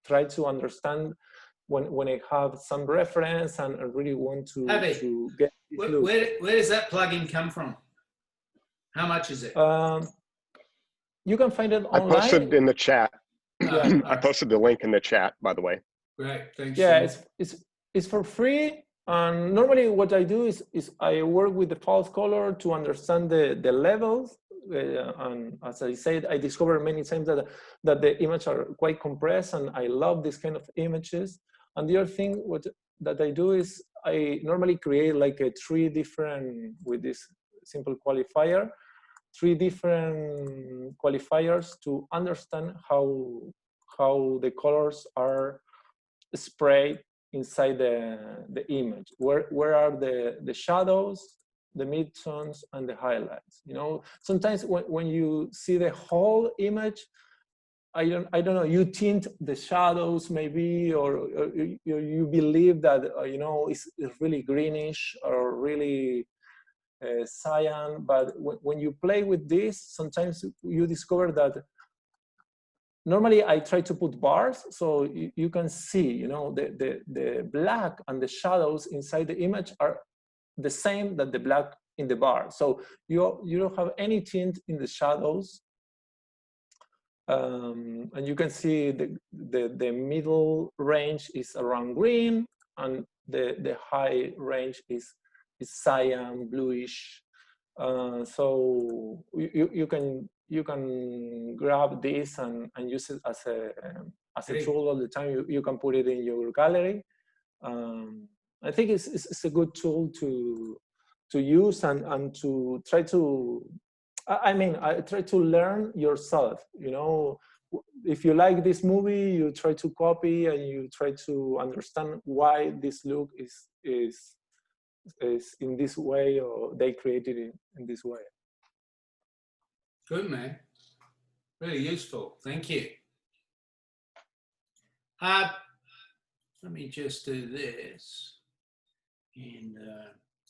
try to understand when I have some reference and I really want to get this look. Where does that plugin come from? How much is it? You can find it online. I posted in the chat. Yeah. I posted the link in the chat, by the way. Great, thanks. Yeah, it's for free. And normally what I do is I work with the false color to understand the levels. And as I said, I discovered many times that the images are quite compressed, and I love this kind of images. And the other thing that I do is I normally create like three different, with this simple qualifier, 3 different qualifiers to understand how the colors are sprayed inside the image. Where are the shadows, the midtones, and the highlights? You know, sometimes when you see the whole image, I don't know, you tint the shadows maybe, or you believe that you know it's really greenish or really cyan, but when you play with this, sometimes you discover that normally I try to put bars so you can see, you know, the black and the shadows inside the image are the same that the black in the bar. So you don't have any tint in the shadows, and you can see the middle range is around green, and the high range is cyan, bluish. So you can grab this and use it as a tool all the time. You can put it in your gallery. I think it's a good tool to use and to try to. I mean, I try to learn yourself. You know, if you like this movie, you try to copy and you try to understand why this look is in this way, or they created it in this way. Good, man. Really useful. Thank you. Let me just do this. and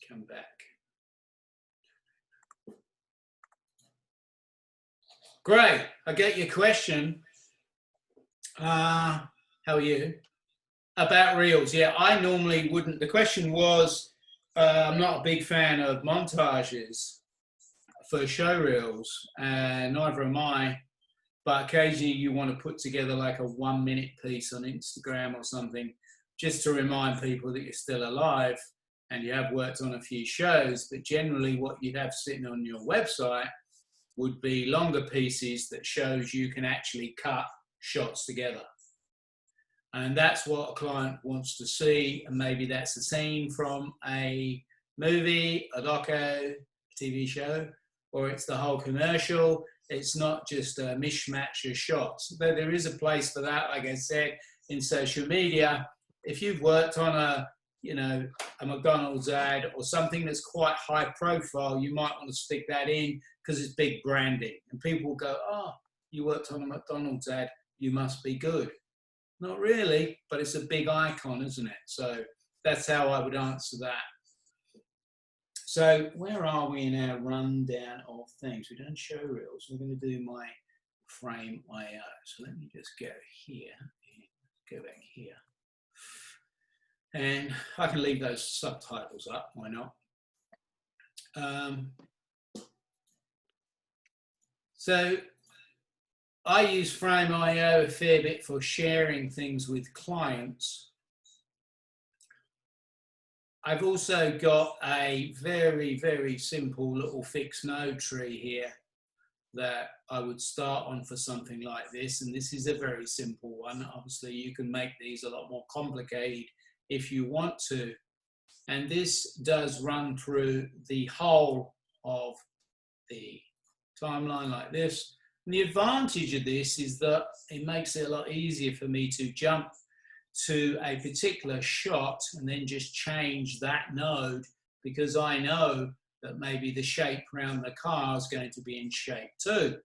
come back. Great, I get your question. How are you? About reels, yeah, I normally wouldn't. The question was, I'm not a big fan of montages for show reels, and neither am I, but occasionally you want to put together like a 1-minute piece on Instagram or something, just to remind people that you're still alive and you have worked on a few shows. But generally what you'd have sitting on your website would be longer pieces that shows you can actually cut shots together. And that's what a client wants to see. And maybe that's a scene from a movie, a doco, a TV show, or it's the whole commercial. It's not just a mishmash of shots. Though there is a place for that, like I said, in social media. If you've worked on a McDonald's ad or something that's quite high profile, you might want to stick that in because it's big branding. And people will go, oh, you worked on a McDonald's ad, you must be good. Not really, but it's a big icon, isn't it? So that's how I would answer that. So where are we in our rundown of things? We've done show reels. We're going to do my frame IO. So let me just go here and go back here. And I can leave those subtitles up, why not? So I use Frame IO a fair bit for sharing things with clients. I've also got a very, very simple little fixed node tree here that I would start on for something like this. And this is a very simple one. Obviously, you can make these a lot more complicated if you want to. And this does run through the whole of the timeline like this. And the advantage of this is that it makes it a lot easier for me to jump to a particular shot and then just change that node, because I know that maybe the shape around the car is going to be in shape too.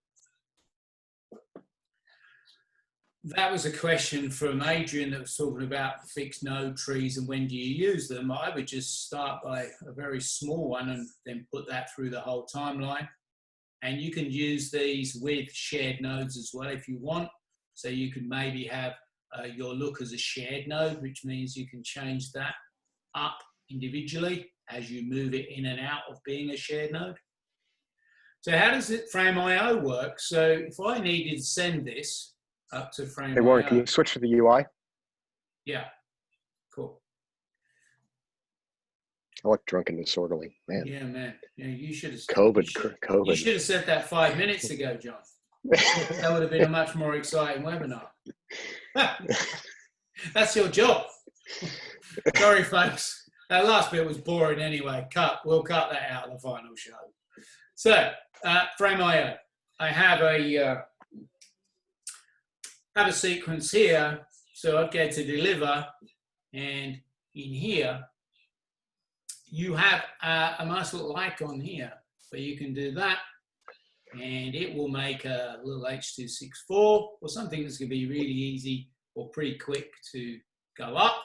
That was a question from Adrian that was talking about fixed node trees and when do you use them. I would just start by a very small one and then put that through the whole timeline. And you can use these with shared nodes as well if you want. So you can maybe have your look as a shared node, which means you can change that up individually as you move it in and out of being a shared node. So how does it Frame IO work? So if I needed to send this up to Frame IO. Hey Warren, can you switch to the UI? Yeah, cool. I look drunk and disorderly, man. Yeah, man. Yeah, you should have. COVID. You should have said that 5 minutes ago, John. That would have been a much more exciting webinar. That's your job. Sorry, folks. That last bit was boring anyway. We'll cut that out of the final show. So, Frame IO. I have a sequence here. So I'd go to deliver, and in here, you have a nice little icon here where you can do that, and it will make a little H.264 or something that's going to be really easy or pretty quick to go up.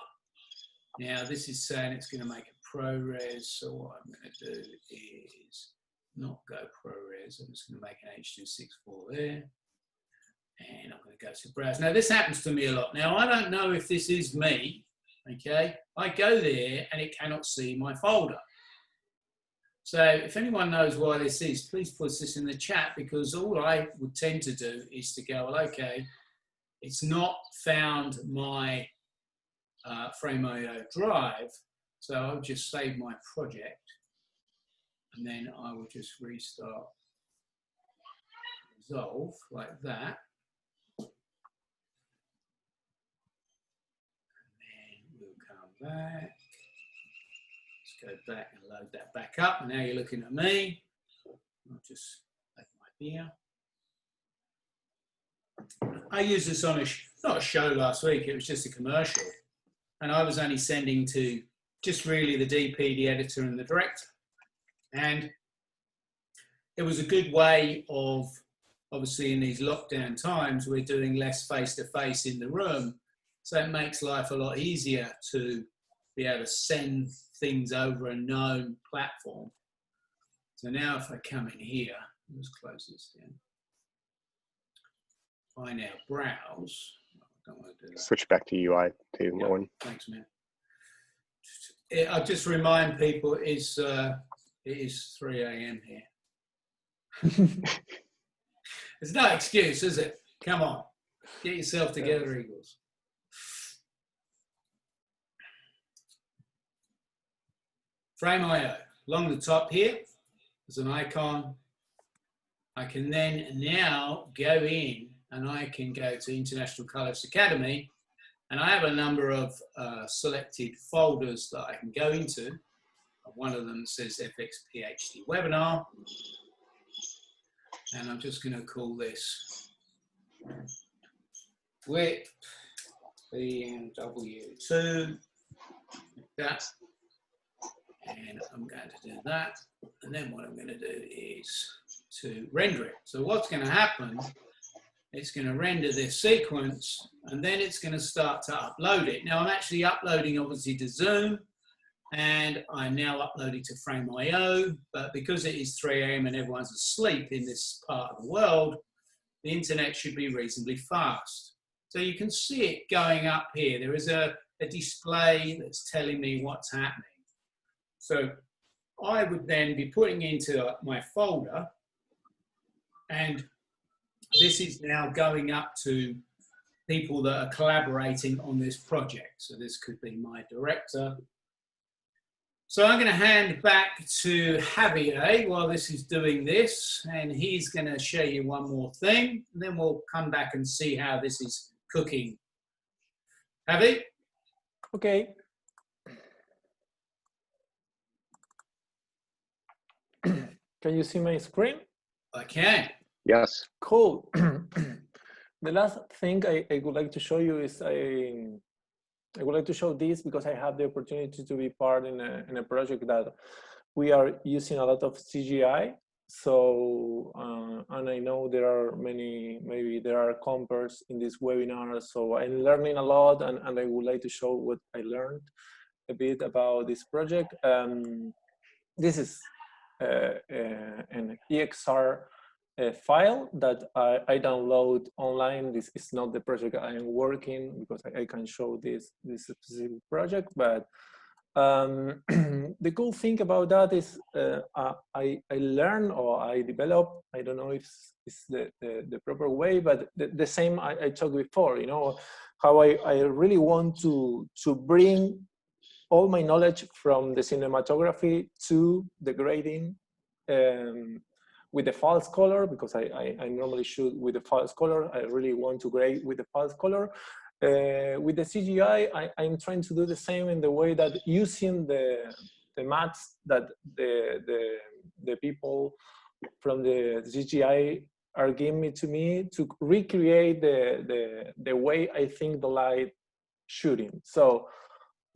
Now this is saying it's going to make a ProRes, so what I'm going to do is not go ProRes. I'm just going to make an H.264 there, and I'm going to go to browse. Now this happens to me a lot. Now I don't know if this is me. Okay, I go there and it cannot see my folder. So if anyone knows why this is, please put this in the chat, because all I would tend to do is to go, well, okay, it's not found my Frame IO drive, so I'll just save my project and then I will just restart Resolve like that. Back. Let's go back and load that back up. And now you're looking at me. I'll just make my beer. I used this on not a show last week, it was just a commercial. And I was only sending to just really the DP, the editor, and the director. And it was a good way of, obviously in these lockdown times, we're doing less face-to-face in the room. So it makes life a lot easier to be able to send things over a known platform. So now if I come in here, let's close this down. If I now browse, I don't want to do that. Switch back to UI too, Yeah, Lauren. thanks, man. I just remind people it is 3 a.m. here. There's no excuse, is it? Come on, get yourself together, Eagles. Frame.io. Along the top here, there's an icon. I can then now go in and I can go to International Colorist Academy, and I have a number of selected folders that I can go into. One of them says FXPHD Webinar, and I'm just going to call this WIP BMW2, like that. And I'm going to do that. And then what I'm going to do is to render it. So what's going to happen, it's going to render this sequence, and then it's going to start to upload it. Now I'm actually uploading obviously to Zoom, and I'm now uploading to Frame.io, but because it is 3 a.m. and everyone's asleep in this part of the world, the internet should be reasonably fast. So you can see it going up here. There is a display that's telling me what's happening. So I would then be putting into my folder, and this is now going up to people that are collaborating on this project. So this could be my director. So I'm going to hand back to Javier while this is doing this, and he's going to show you one more thing, and then we'll come back and see how this is cooking. Javi? Okay. Can you see my screen? I can. Yes. Cool. The last thing I would like to show you is I would like to show this because I have the opportunity to be part in a project that we are using a lot of CGI. So, and I know there are many, maybe there are compers in this webinar. So I'm learning a lot, and I would like to show what I learned a bit about this project. This is an EXR file that I download online. This is not the project I am working, because I can show this specific project, but the cool thing about that is I learn, or I develop, I don't know if it's the proper way, but the same I talked before, you know, how I really want to bring all my knowledge from the cinematography to the grading with the false color, because I normally shoot with the false color. I really want to grade with the false color. With the CGI, I'm trying to do the same in the way that using the mattes that the people from the CGI are giving me to recreate the way I think the light shooting. So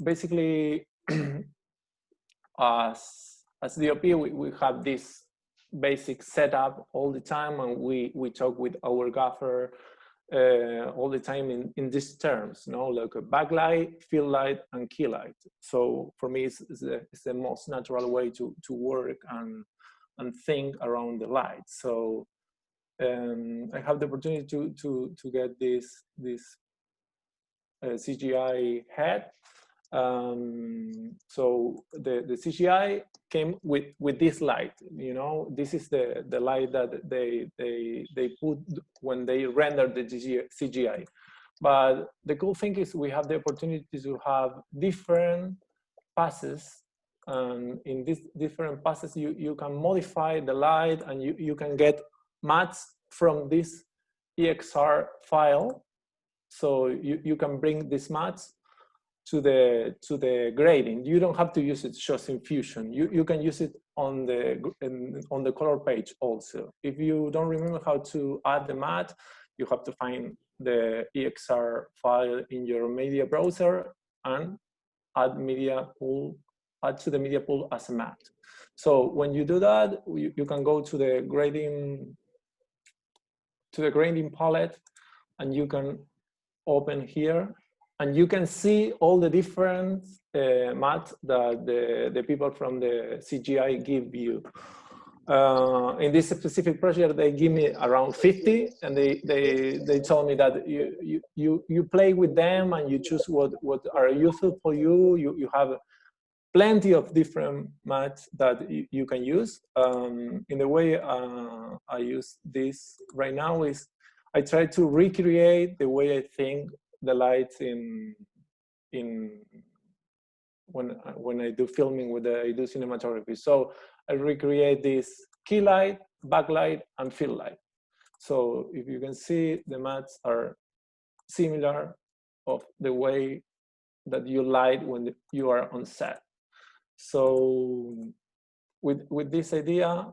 basically, as DOP, we have this basic setup all the time, and we talk with our gaffer all the time in these terms, you know, like a backlight, field light, and key light. So for me, it's the most natural way to work and think around the light. So I have the opportunity to get this CGI head. So the CGI came with this light, you know. This is the light that they put when they render the CGI. But the cool thing is we have the opportunity to have different passes, and in these different passes you can modify the light, and you can get mattes from this EXR file. So you can bring these mattes to the grading. You don't have to use it just in Fusion. You can use it on the color page also. If you don't remember how to add the matte, you have to find the EXR file in your media browser and add to the media pool as a matte. So when you do that, you can go to the grading palette, and you can open here and you can see all the different matte that the people from the CGI give you. In this specific project, they give me around 50, and they told me that you play with them and you choose what are useful for you. You have plenty of different mattes that you can use. In the way I use this right now is I try to recreate the way I think the lights when I do filming I do cinematography. So I recreate this key light, backlight, and fill light. So if you can see, the mattes are similar of the way that you light when you are on set. So with this idea,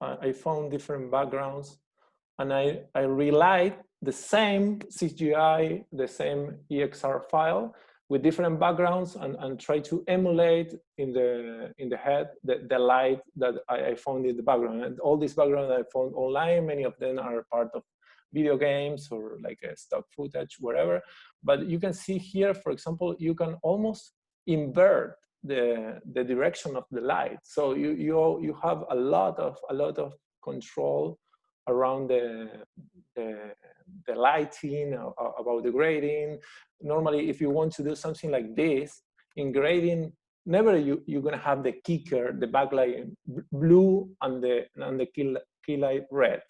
I found different backgrounds, and I relight the same CGI, the same EXR file with different backgrounds, and try to emulate in the head the light that I found in the background. And all these backgrounds I found online, many of them are part of video games or like a stock footage, whatever. But you can see here, for example, you can almost invert the direction of the light. So you have a lot of control around the lighting, about the grading. Normally, if you want to do something like this in grading, never you're gonna have the kicker, the backlight blue and the key light red.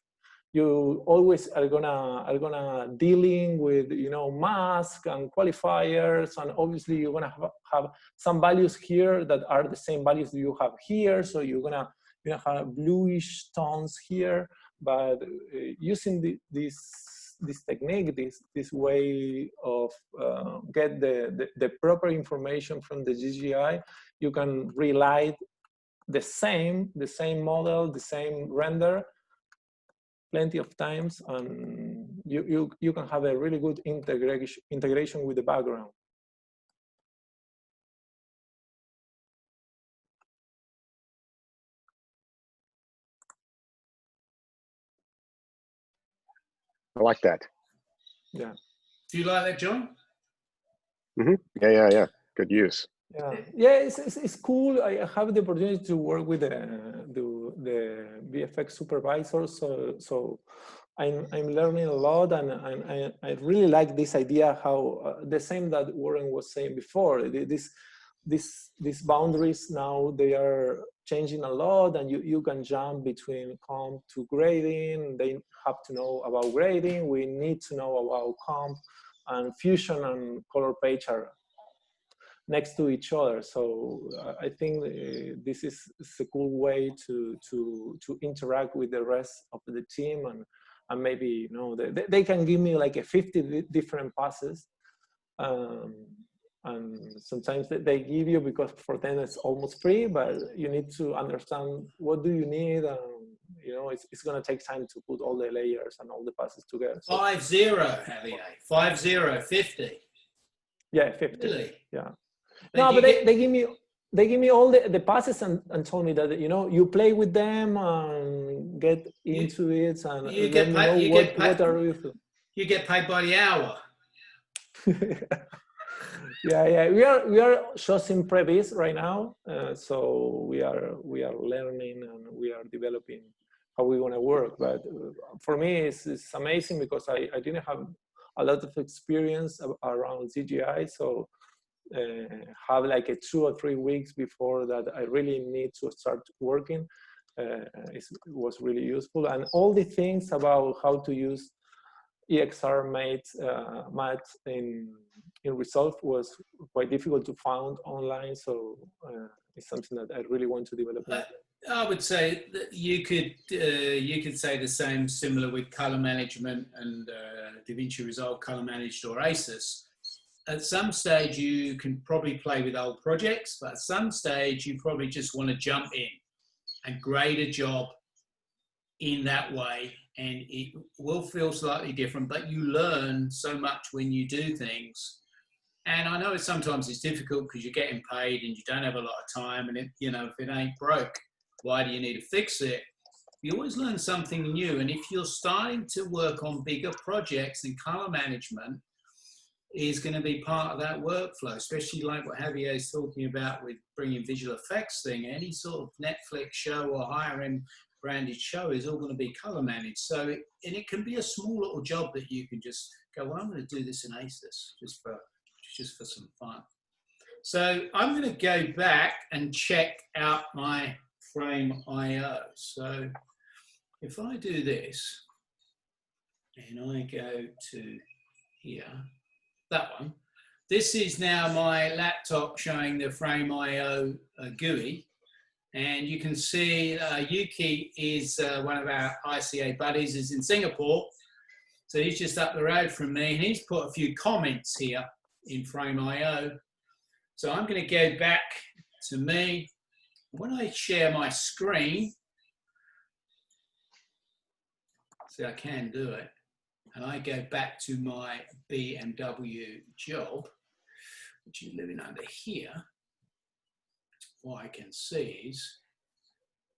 You always are gonna dealing with, you know, mask and qualifiers, and obviously you're gonna have some values here that are the same values that you have here. So you're gonna have bluish tones here. But using this technique, this way of get the proper information from the CGI, you can relight the same model, the same render plenty of times, and you can have a really good integration with the background. I like that. Yeah. Do you like that, John? Mm-hmm. Yeah. Good use. Yeah, it's cool. I have the opportunity to work with the VFX supervisor, so I'm learning a lot, and I really like this idea, how the same that Warren was saying before. These boundaries now, they are changing a lot, and you can jump between comp to grading. They have to know about grading. We need to know about comp, and fusion and color page are next to each other. So I think this is a cool way to interact with the rest of the team, and maybe, you know, they can give me like 50 different passes, and sometimes they give you, because for them it's almost free, but you need to understand what do you need, and you know, it's going to take time to put all the layers and all the passes together. So. 5-0, Javier. 50. Yeah, 50. Really? Yeah. No, but they give me all the passes, and told me that, you know, you play with them and get into it, and you let get me paid, know you what get paid, are you. You get paid by the hour. Yeah. We are choosing previs right now, so we are learning, and we are developing how we want to work. But for me, it's amazing, because I didn't have a lot of experience around CGI, so have like 2 or 3 weeks before that I really need to start working. It was really useful, and all the things about how to use EXR matte in Resolve was quite difficult to find online, so it's something that I really want to develop. I would say that you could say the same, similar with color management and DaVinci Resolve color managed or ACES. At some stage, you can probably play with old projects, but at some stage, you probably just want to jump in and grade a job in that way, and it will feel slightly different, but you learn so much when you do things. And I know sometimes it's difficult because you're getting paid and you don't have a lot of time, and if it ain't broke, why do you need to fix it? You always learn something new. And if you're starting to work on bigger projects, and color management is going to be part of that workflow, especially like what Javier is talking about with bringing visual effects thing. Any sort of Netflix show or higher end branded show is all going to be color managed. So, and it can be a small little job that you can just go, well, I'm going to do this in ACES just for some fun. So I'm going to go back and check out my Frame.io. So if I do this and I go to here, that one, this is now my laptop showing the Frame.io GUI. And you can see Yuki is one of our ICA buddies, is in Singapore. So he's just up the road from me, and he's put a few comments here in Frame.io. So I'm going to go back to me. When I share my screen, see, I can do it, and I go back to my BMW job, which is living under here. What I can see is,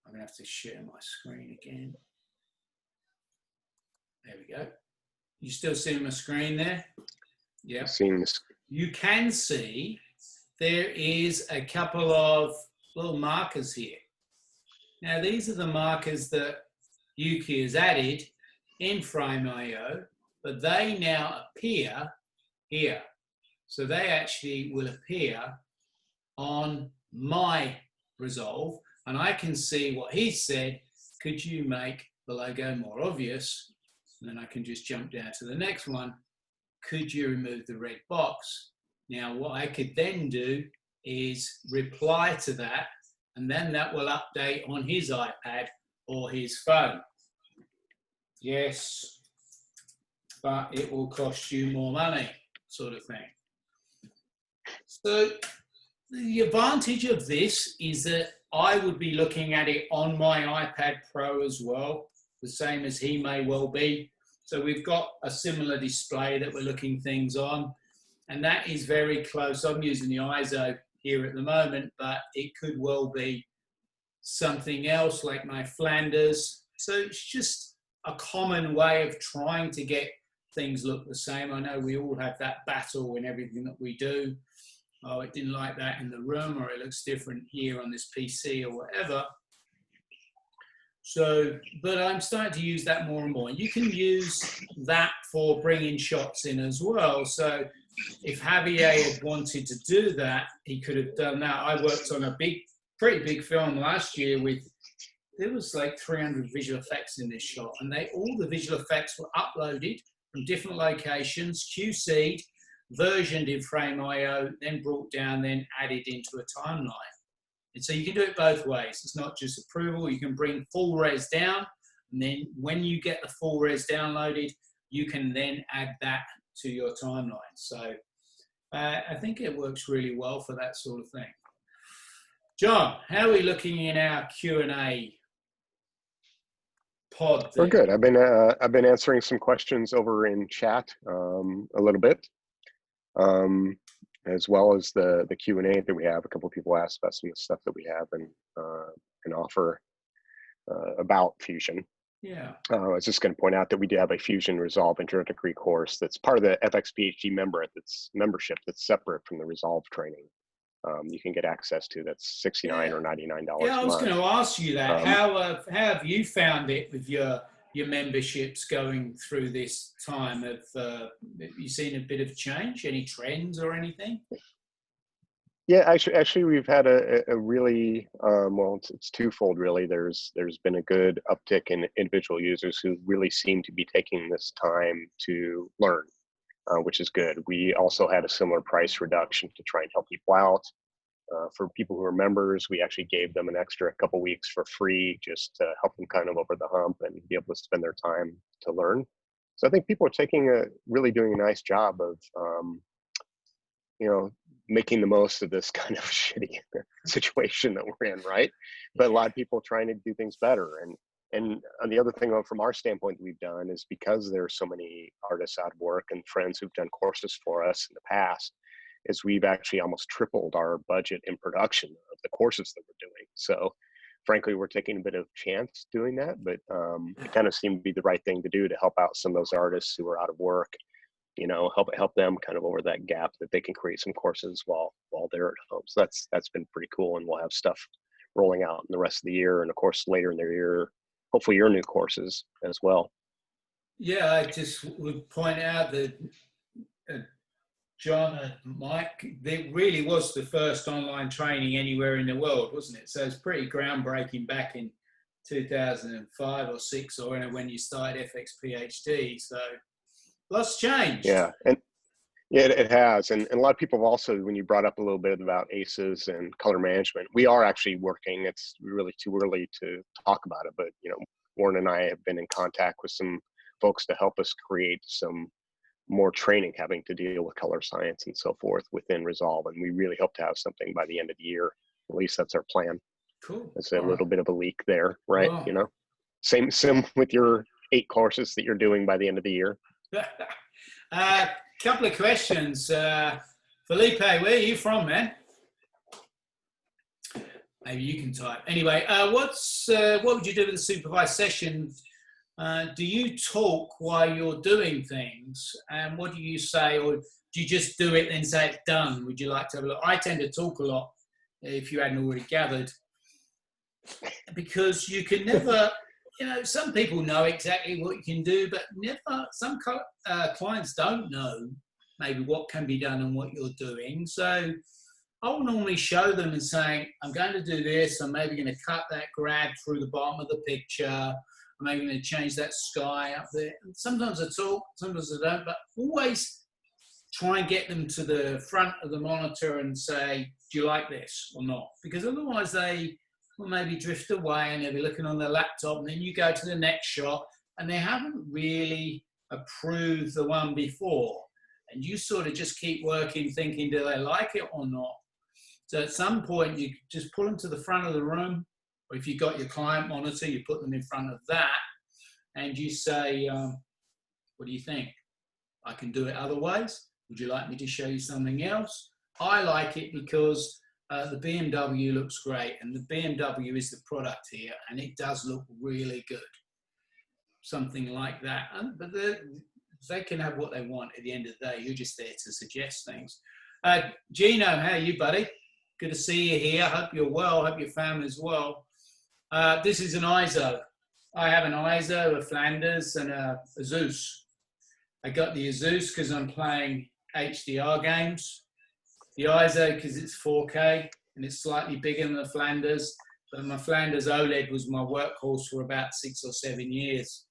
I'm going to have to share my screen again. There we go. You still see my screen there? Yeah. Seeing this. You can see there is a couple of little markers here. Now, these are the markers that Yuki has added in Frame.io, but they now appear here. So they actually will appear on my resolve, and I can see what he said. Could you make the logo more obvious? And then I can just jump down to the next one. Could you remove the red box? Now, what I could then do is reply to that, and then that will update on his iPad or his phone. Yes, but it will cost you more money, sort of thing. So the advantage of this is that I would be looking at it on my iPad Pro as well, the same as he may well be. So we've got a similar display that we're looking things on, and that is very close. I'm using the ISO here at the moment, but it could well be something else like my Flanders. So it's just a common way of trying to get things look the same. I know we all have that battle in everything that we do. Oh, it didn't like that in the room, or it looks different here on this PC or whatever. So, but I'm starting to use that more and more. You can use that for bringing shots in as well. So if Javier had wanted to do that, he could have done that. I worked on a pretty big film last year with, there was like 300 visual effects in this shot, and all the visual effects were uploaded from different locations, QC'd, versioned in Frame.io, then brought down, then added into a timeline. And so you can do it both ways. It's not just approval. You can bring full res down, and then when you get the full res downloaded, you can then add that to your timeline. So I think it works really well for that sort of thing. John, how are we looking in our Q&A pod there? We're good. I've been answering some questions over in chat a little bit. As well as the Q&A that we have. A couple of people asked about some of the stuff that we have and can offer about Fusion. Yeah. I was just going to point out that we do have a Fusion Resolve introductory course that's part of the FXPHD membership that's separate from the Resolve training. You can get access to. That's $69 or $99 Yeah, I was a month. going to ask you that. How have you found it with your memberships going through this time? Have you seen a bit of change? Any trends or anything? Yeah, actually, we've had a really well, it's twofold really. There's been a good uptick in individual users who really seem to be taking this time to learn, which is good. We also had a similar price reduction to try and help people out. For people who are members, we actually gave them an extra couple weeks for free, just to help them kind of over the hump and be able to spend their time to learn. So I think people are really doing a nice job of, making the most of this kind of shitty situation that we're in, right? But a lot of people trying to do things better. And the other thing from our standpoint that we've done is, because there's so many artists out of work and friends who've done courses for us in the past, is we've actually almost tripled our budget in production of the courses that we're doing. So frankly, we're taking a bit of chance doing that, but it kind of seemed to be the right thing to do to help out some of those artists who are out of work, you know, help them kind of over that gap that they can create some courses while they're at home. So that's been pretty cool, and we'll have stuff rolling out in the rest of the year, and of course later in the year, hopefully your new courses as well. Yeah, I just would point out that John and Mike, it really was the first online training anywhere in the world, wasn't it? So it's pretty groundbreaking back in 2005 or 6 or when you started FXPHD. So lots changed. Yeah, and yeah, it has. And a lot of people have also, when you brought up a little bit about ACEs and color management, we are actually working. It's really too early to talk about it, but you know, Warren and I have been in contact with some folks to help us create some more training having to deal with color science and so forth within Resolve. And we really hope to have something by the end of the year. At least that's our plan. Cool. It's a little bit of a leak there, right? Wow. You know, same with your 8 courses that you're doing by the end of the year. Couple of questions. Felipe, where are you from, man? Maybe you can type. Anyway, what would you do with a supervised session? Do you talk while you're doing things? And what do you say? Or do you just do it and say it's done? Would you like to have a look? I tend to talk a lot, if you hadn't already gathered, because you can never, you know, some people know exactly what you can do, but never, some clients don't know maybe what can be done and what you're doing. So I will normally show them and say, I'm going to do this. I'm maybe going to cut that grad through the bottom of the picture. I'm maybe going to change that sky up there. And sometimes I talk, sometimes I don't, but always try and get them to the front of the monitor and say, do you like this or not? Because otherwise they will maybe drift away and they'll be looking on their laptop, and then you go to the next shot and they haven't really approved the one before. And you sort of just keep working thinking, do they like it or not? So at some point you just pull them to the front of the room, or if you've got your client monitor, you put them in front of that and you say, what do you think? I can do it other ways. Would you like me to show you something else? I like it because the BMW looks great, and the BMW is the product here, and it does look really good. Something like that. But they can have what they want at the end of the day. You're just there to suggest things. Gino, how are you, buddy? Good to see you here. Hope you're well. Hope your family's well. This is an ISO. I have an ISO, a Flanders, and a Zeus. I got the Zeus because I'm playing HDR games. The ISO because it's 4K and it's slightly bigger than the Flanders. But my Flanders OLED was my workhorse for about 6 or 7 years.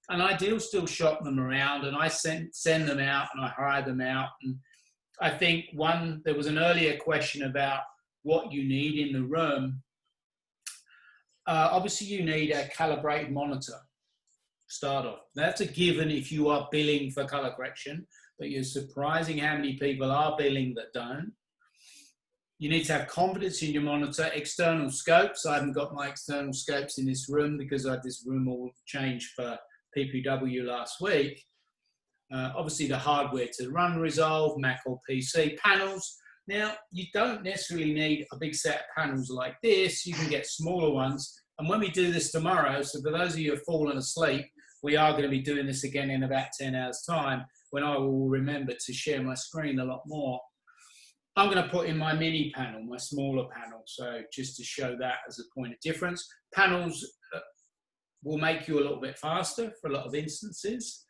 And I do still shop them around, and I send them out and I hire them out. And I think there was an earlier question about what you need in the room. Obviously, you need a calibrated monitor, start off. That's a given if you are billing for color correction, but you're surprising how many people are billing that don't. You need to have confidence in your monitor. External scopes. I haven't got my external scopes in this room because I had this room all changed for PPW last week. Obviously, the hardware to run Resolve, Mac or PC. Panels. Now, you don't necessarily need a big set of panels like this. You can get smaller ones. And when we do this tomorrow, so for those of you who have fallen asleep, we are going to be doing this again in about 10 hours' time, when I will remember to share my screen a lot more. I'm going to put in my mini panel, my smaller panel. So just to show that as a point of difference. Panels will make you a little bit faster for a lot of instances.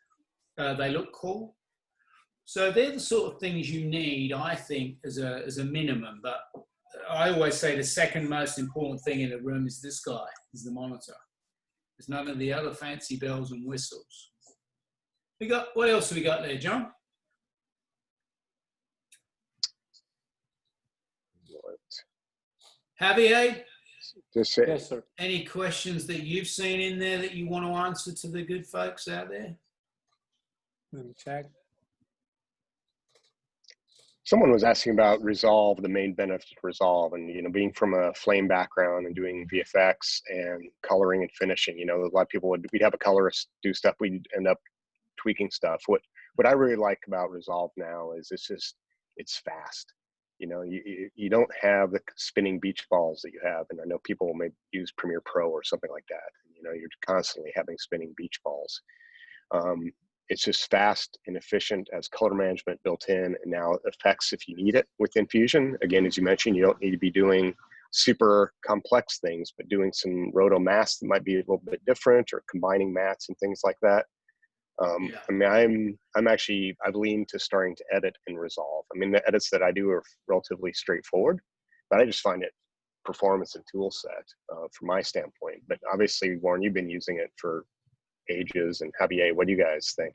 They look cool. So they're the sort of things you need, I think, as a minimum. But I always say the second most important thing in a room is this guy, is the monitor. There's none of the other fancy bells and whistles. What else have we got there, John? Javier? Yes, sir. Any questions that you've seen in there that you want to answer to the good folks out there? Let me check. Someone was asking about Resolve, the main benefit of Resolve, and you know, being from a flame background and doing VFX and coloring and finishing. You know, a lot of people we'd have a colorist do stuff, we'd end up tweaking stuff. What I really like about Resolve now is it's fast. You know, you don't have the spinning beach balls that you have, and I know people may use Premiere Pro or something like that. You know, you're constantly having spinning beach balls. It's just fast and efficient, as color management built in, and now effects if you need it within Fusion. Again, as you mentioned, you don't need to be doing super complex things, but doing some roto masks that might be a little bit different, or combining mats and things like that. I mean, I've leaned to starting to edit in Resolve. I mean, the edits that I do are relatively straightforward, but I just find it performance and tool set from my standpoint. But obviously, Warren, you've been using it for ages, and Javier, what do you guys think?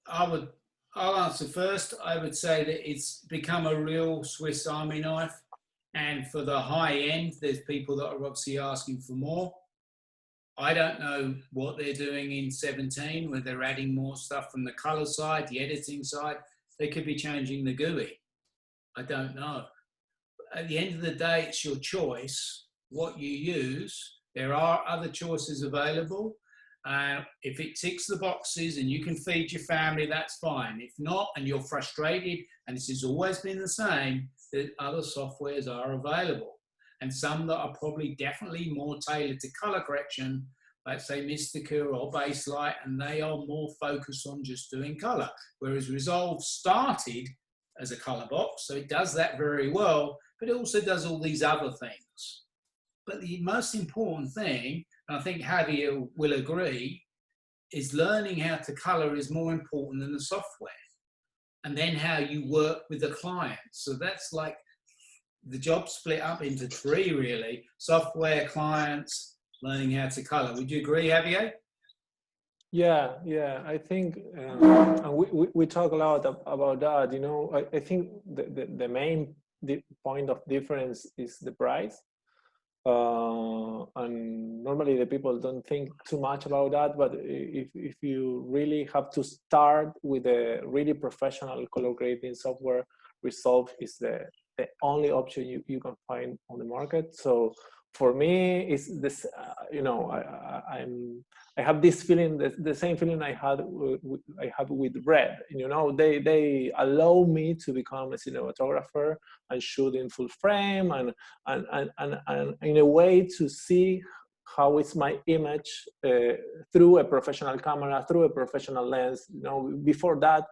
I'll answer first. I would say that it's become a real Swiss Army knife. And for the high end, there's people that are obviously asking for more. I don't know what they're doing in 17, where they're adding more stuff from the color side, the editing side. They could be changing the GUI. I don't know. At the end of the day, it's your choice what you use. There are other choices available. If it ticks the boxes and you can feed your family, that's fine. If not, and you're frustrated, and this has always been the same, that other softwares are available. And some that are probably definitely more tailored to color correction, like say Mystica or Baselight, and they are more focused on just doing color. Whereas Resolve started as a color box, so it does that very well, but it also does all these other things. But the most important thing, and I think Javier will agree, is learning how to color is more important than the software. And then how you work with the client. So that's like the job split up into three, really: software, clients, learning how to color. Would you agree, Javier? Yeah, I think, and we talk a lot about that. You know, I think the main point of difference is the price. And normally the people don't think too much about that, but if you really have to start with a really professional color grading software, Resolve is the only option you can find on the market. So for me, it's this, you know, I have this feeling, the same feeling I have with Red. You know, they allow me to become a cinematographer and shoot in full frame and in a way to see how is my image through a professional camera, through a professional lens. You know, before that,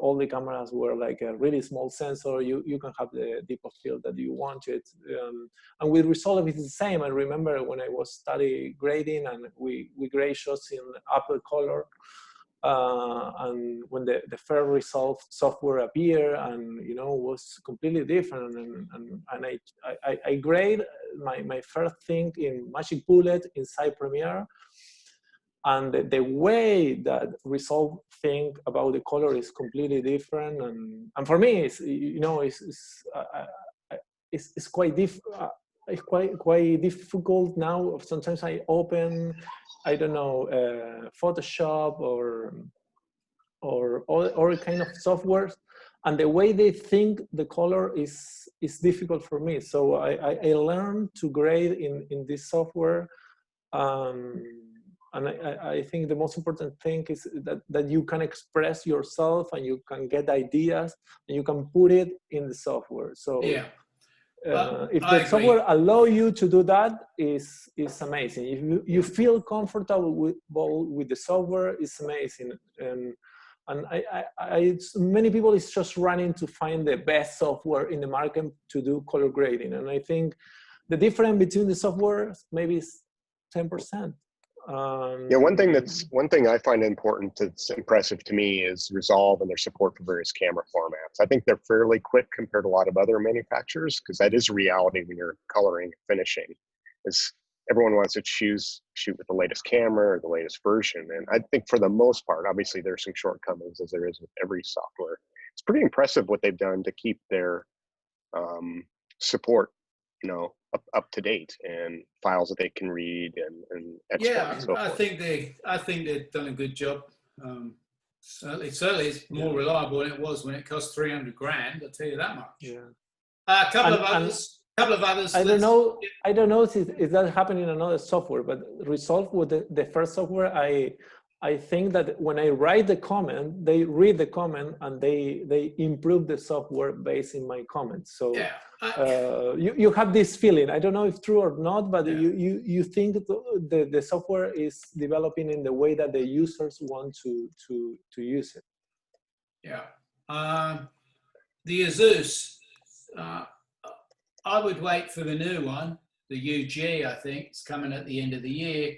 all the cameras were like a really small sensor. You can have the depth of field that you wanted. And with Resolve, it's the same. I remember when I was studying grading, and we grade shots in Apple Color. And when the first Resolve software appeared, and you know, was completely different. And I grade my first thing in Magic Bullet inside Premiere. And the way that Resolve think about the color is completely different, and for me, it's, you know, it's quite quite difficult now. Sometimes I open, I don't know, Photoshop or kind of softwares, and the way they think the color is difficult for me. So I learned to grade in this software. And I think the most important thing is that you can express yourself, and you can get ideas, and you can put it in the software. So yeah, if the software allow you to do that, is amazing. If you feel comfortable with the software, it's amazing. And many people is just running to find the best software in the market to do color grading. And I think the difference between the softwares maybe is 10%. Yeah, one thing I find important that's impressive to me is Resolve and their support for various camera formats. I think they're fairly quick compared to a lot of other manufacturers, because that is a reality when you're coloring and finishing. Is everyone wants to shoot with the latest camera or the latest version. And I think for the most part, obviously there's some shortcomings, as there is with every software. It's pretty impressive what they've done to keep their support, you know, up to date, and files that they can read and export. Yeah, and so I forth. think they've done a good job. Certainly it's more reliable than it was when it cost 300 grand. I'll tell you that much. Yeah. A couple of others. I don't know if that happened in another software, but Resolve was the first software I I think that when I write the comment, they read the comment and they improve the software based in my comments. So you have this feeling. I don't know if true or not, but you think the software is developing in the way that the users want to use it. Yeah. The Azus, I would wait for the new one, the UG, I think. It's coming at the end of the year,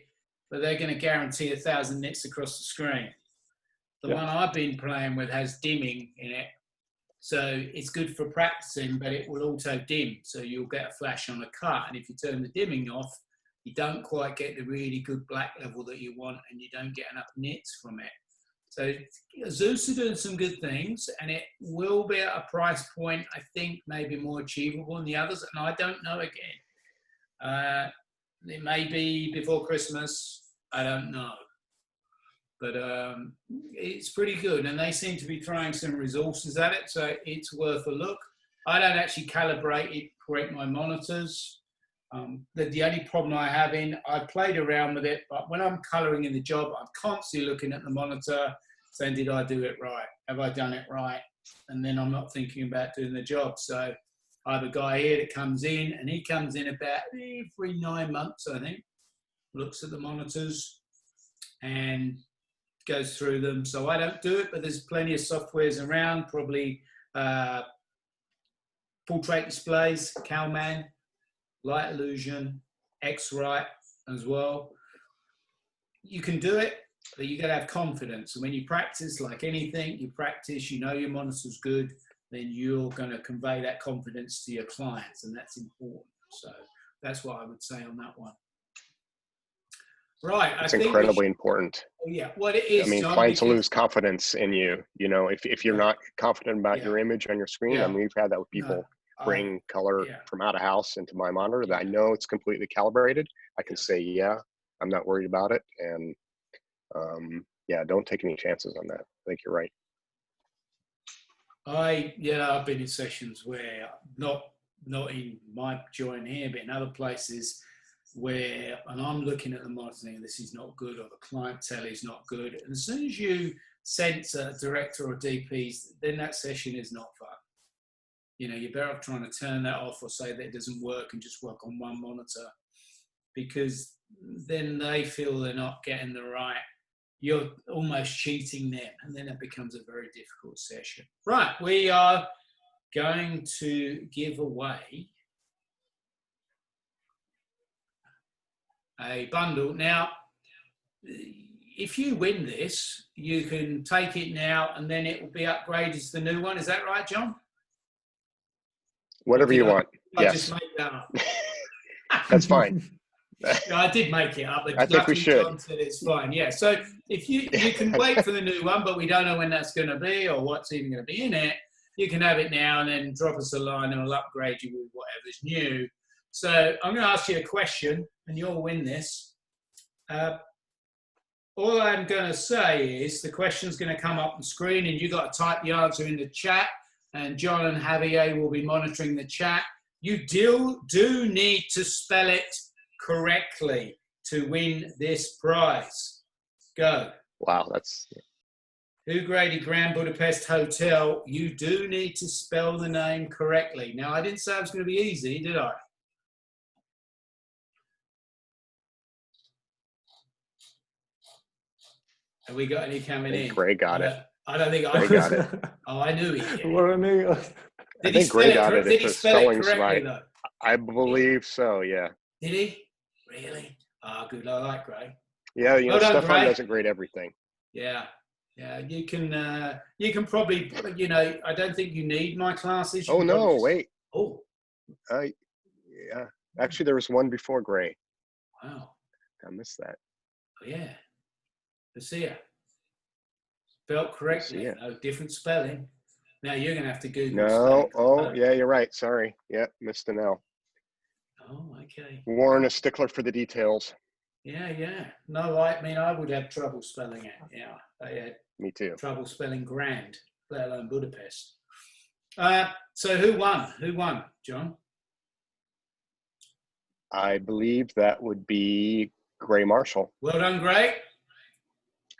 but they're going to guarantee 1,000 nits across the screen. The one I've been playing with has dimming in it. So it's good for practicing, but it will auto dim. So you'll get a flash on a cut. And if you turn the dimming off, you don't quite get the really good black level that you want, and you don't get enough nits from it. So Zeus are doing some good things, and it will be at a price point, I think, maybe more achievable than the others. And I don't know again. It may be before Christmas. I don't know. But it's pretty good. And they seem to be throwing some resources at it. So it's worth a look. I don't actually correct my monitors. The only problem I have I played around with it, but when I'm coloring in the job, I'm constantly looking at the monitor, saying, did I do it right? Have I done it right? And then I'm not thinking about doing the job. So I have a guy here that comes in, and he comes in about every 9 months, I think, looks at the monitors and goes through them. So I don't do it, but there's plenty of softwares around, probably portrait displays, Calman, Light Illusion, X-Rite as well. You can do it, but you got to have confidence. And when you practice, like anything, you practice, you know your monitor's good, then you're going to convey that confidence to your clients, and that's important. So that's what I would say on that one. Right. It's incredibly important. Yeah, what it is. I mean, John, clients lose confidence in you. You know, if you're not confident about your image on your screen, I mean, we've had that with people bring color from out of house into my monitor that I know it's completely calibrated. I can say, yeah, I'm not worried about it. And yeah, don't take any chances on that. I think you're right. I've been in sessions where not in my joint here, but in other places where, and I'm looking at the monitor thinking this is not good, or the clientele is not good. And as soon as you sense a director or DPs, then that session is not fun. You know, you're better off trying to turn that off or say that it doesn't work and just work on one monitor, because then they feel they're not getting the right, you're almost cheating them, and then it becomes a very difficult session. Right, we are going to give away a bundle. Now, if you win this, you can take it now and then it will be upgraded to the new one. Is that right, John? Whatever you want. I yes. just made that up. That's fine. No, I did make it up, but I think we should. John said it's fine. Yeah. So if you can wait for the new one, but we don't know when that's going to be or what's even going to be in it, you can have it now and then drop us a line and we'll upgrade you with whatever's new. So I'm going to ask you a question and you'll win this. All I'm going to say is the question's going to come up on screen and you've got to type the answer in the chat, and John and Javier will be monitoring the chat. You do need to spell it correctly to win this prize. Go. Wow, that's... Who graded Grand Budapest Hotel? You do need to spell the name correctly. Now, I didn't say it was going to be easy, did I? Have we got any coming in? Gray got it. I don't think I got it. Oh, I knew it. I think Gray got it if the spelling's right. Though? I believe so, yeah. Did he? Really? Ah, good. I like Gray. Yeah, you know, Stefan doesn't grade everything. Yeah. Yeah, you can probably, you know, I don't think you need my classes. Oh, no, wait. Oh. Yeah. Actually, there was one before Gray. Wow. I missed that. Oh, yeah. Let's see it. Spelled correctly. No, different spelling. Now you're going to have to Google. No. Oh, yeah, you're right. Sorry. Yeah, missed an L. Oh, okay. Warren, a stickler for the details. Yeah. No, I mean, I would have trouble spelling it. Yeah, I had Me too. trouble spelling Grand, let alone Budapest. So who won? Who won, John? I believe that would be Gray Marshall. Well done, Gray.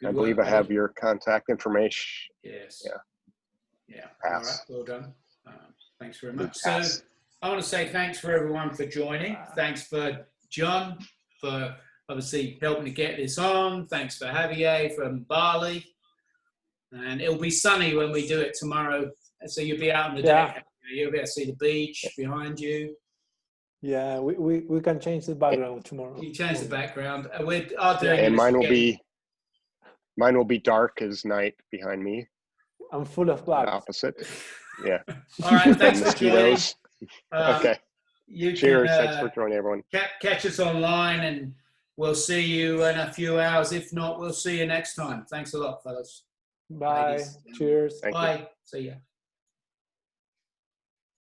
Good I believe work, I have buddy. your contact information. Yes. Yeah. Yeah. Pass. All right. Well done. Thanks very Big much. So pass. I want to say thanks for everyone for joining. Thanks for John for obviously helping to get this on. Thanks for Javier from Bali. And it'll be sunny when we do it tomorrow. So you'll be out on the deck. You'll be able to see the beach behind you. Yeah, we can change the background tomorrow. You change the background. I'll do it. And mine will be dark as night behind me. I'm full of bugs. Opposite. Yeah. All right. Thanks for joining. Mosquitoes. Okay. Cheers. Thanks for joining, everyone. Catch us online, and we'll see you in a few hours. If not, we'll see you next time. Thanks a lot, fellas. Bye. Ladies. Cheers. Thank you. Bye. See ya.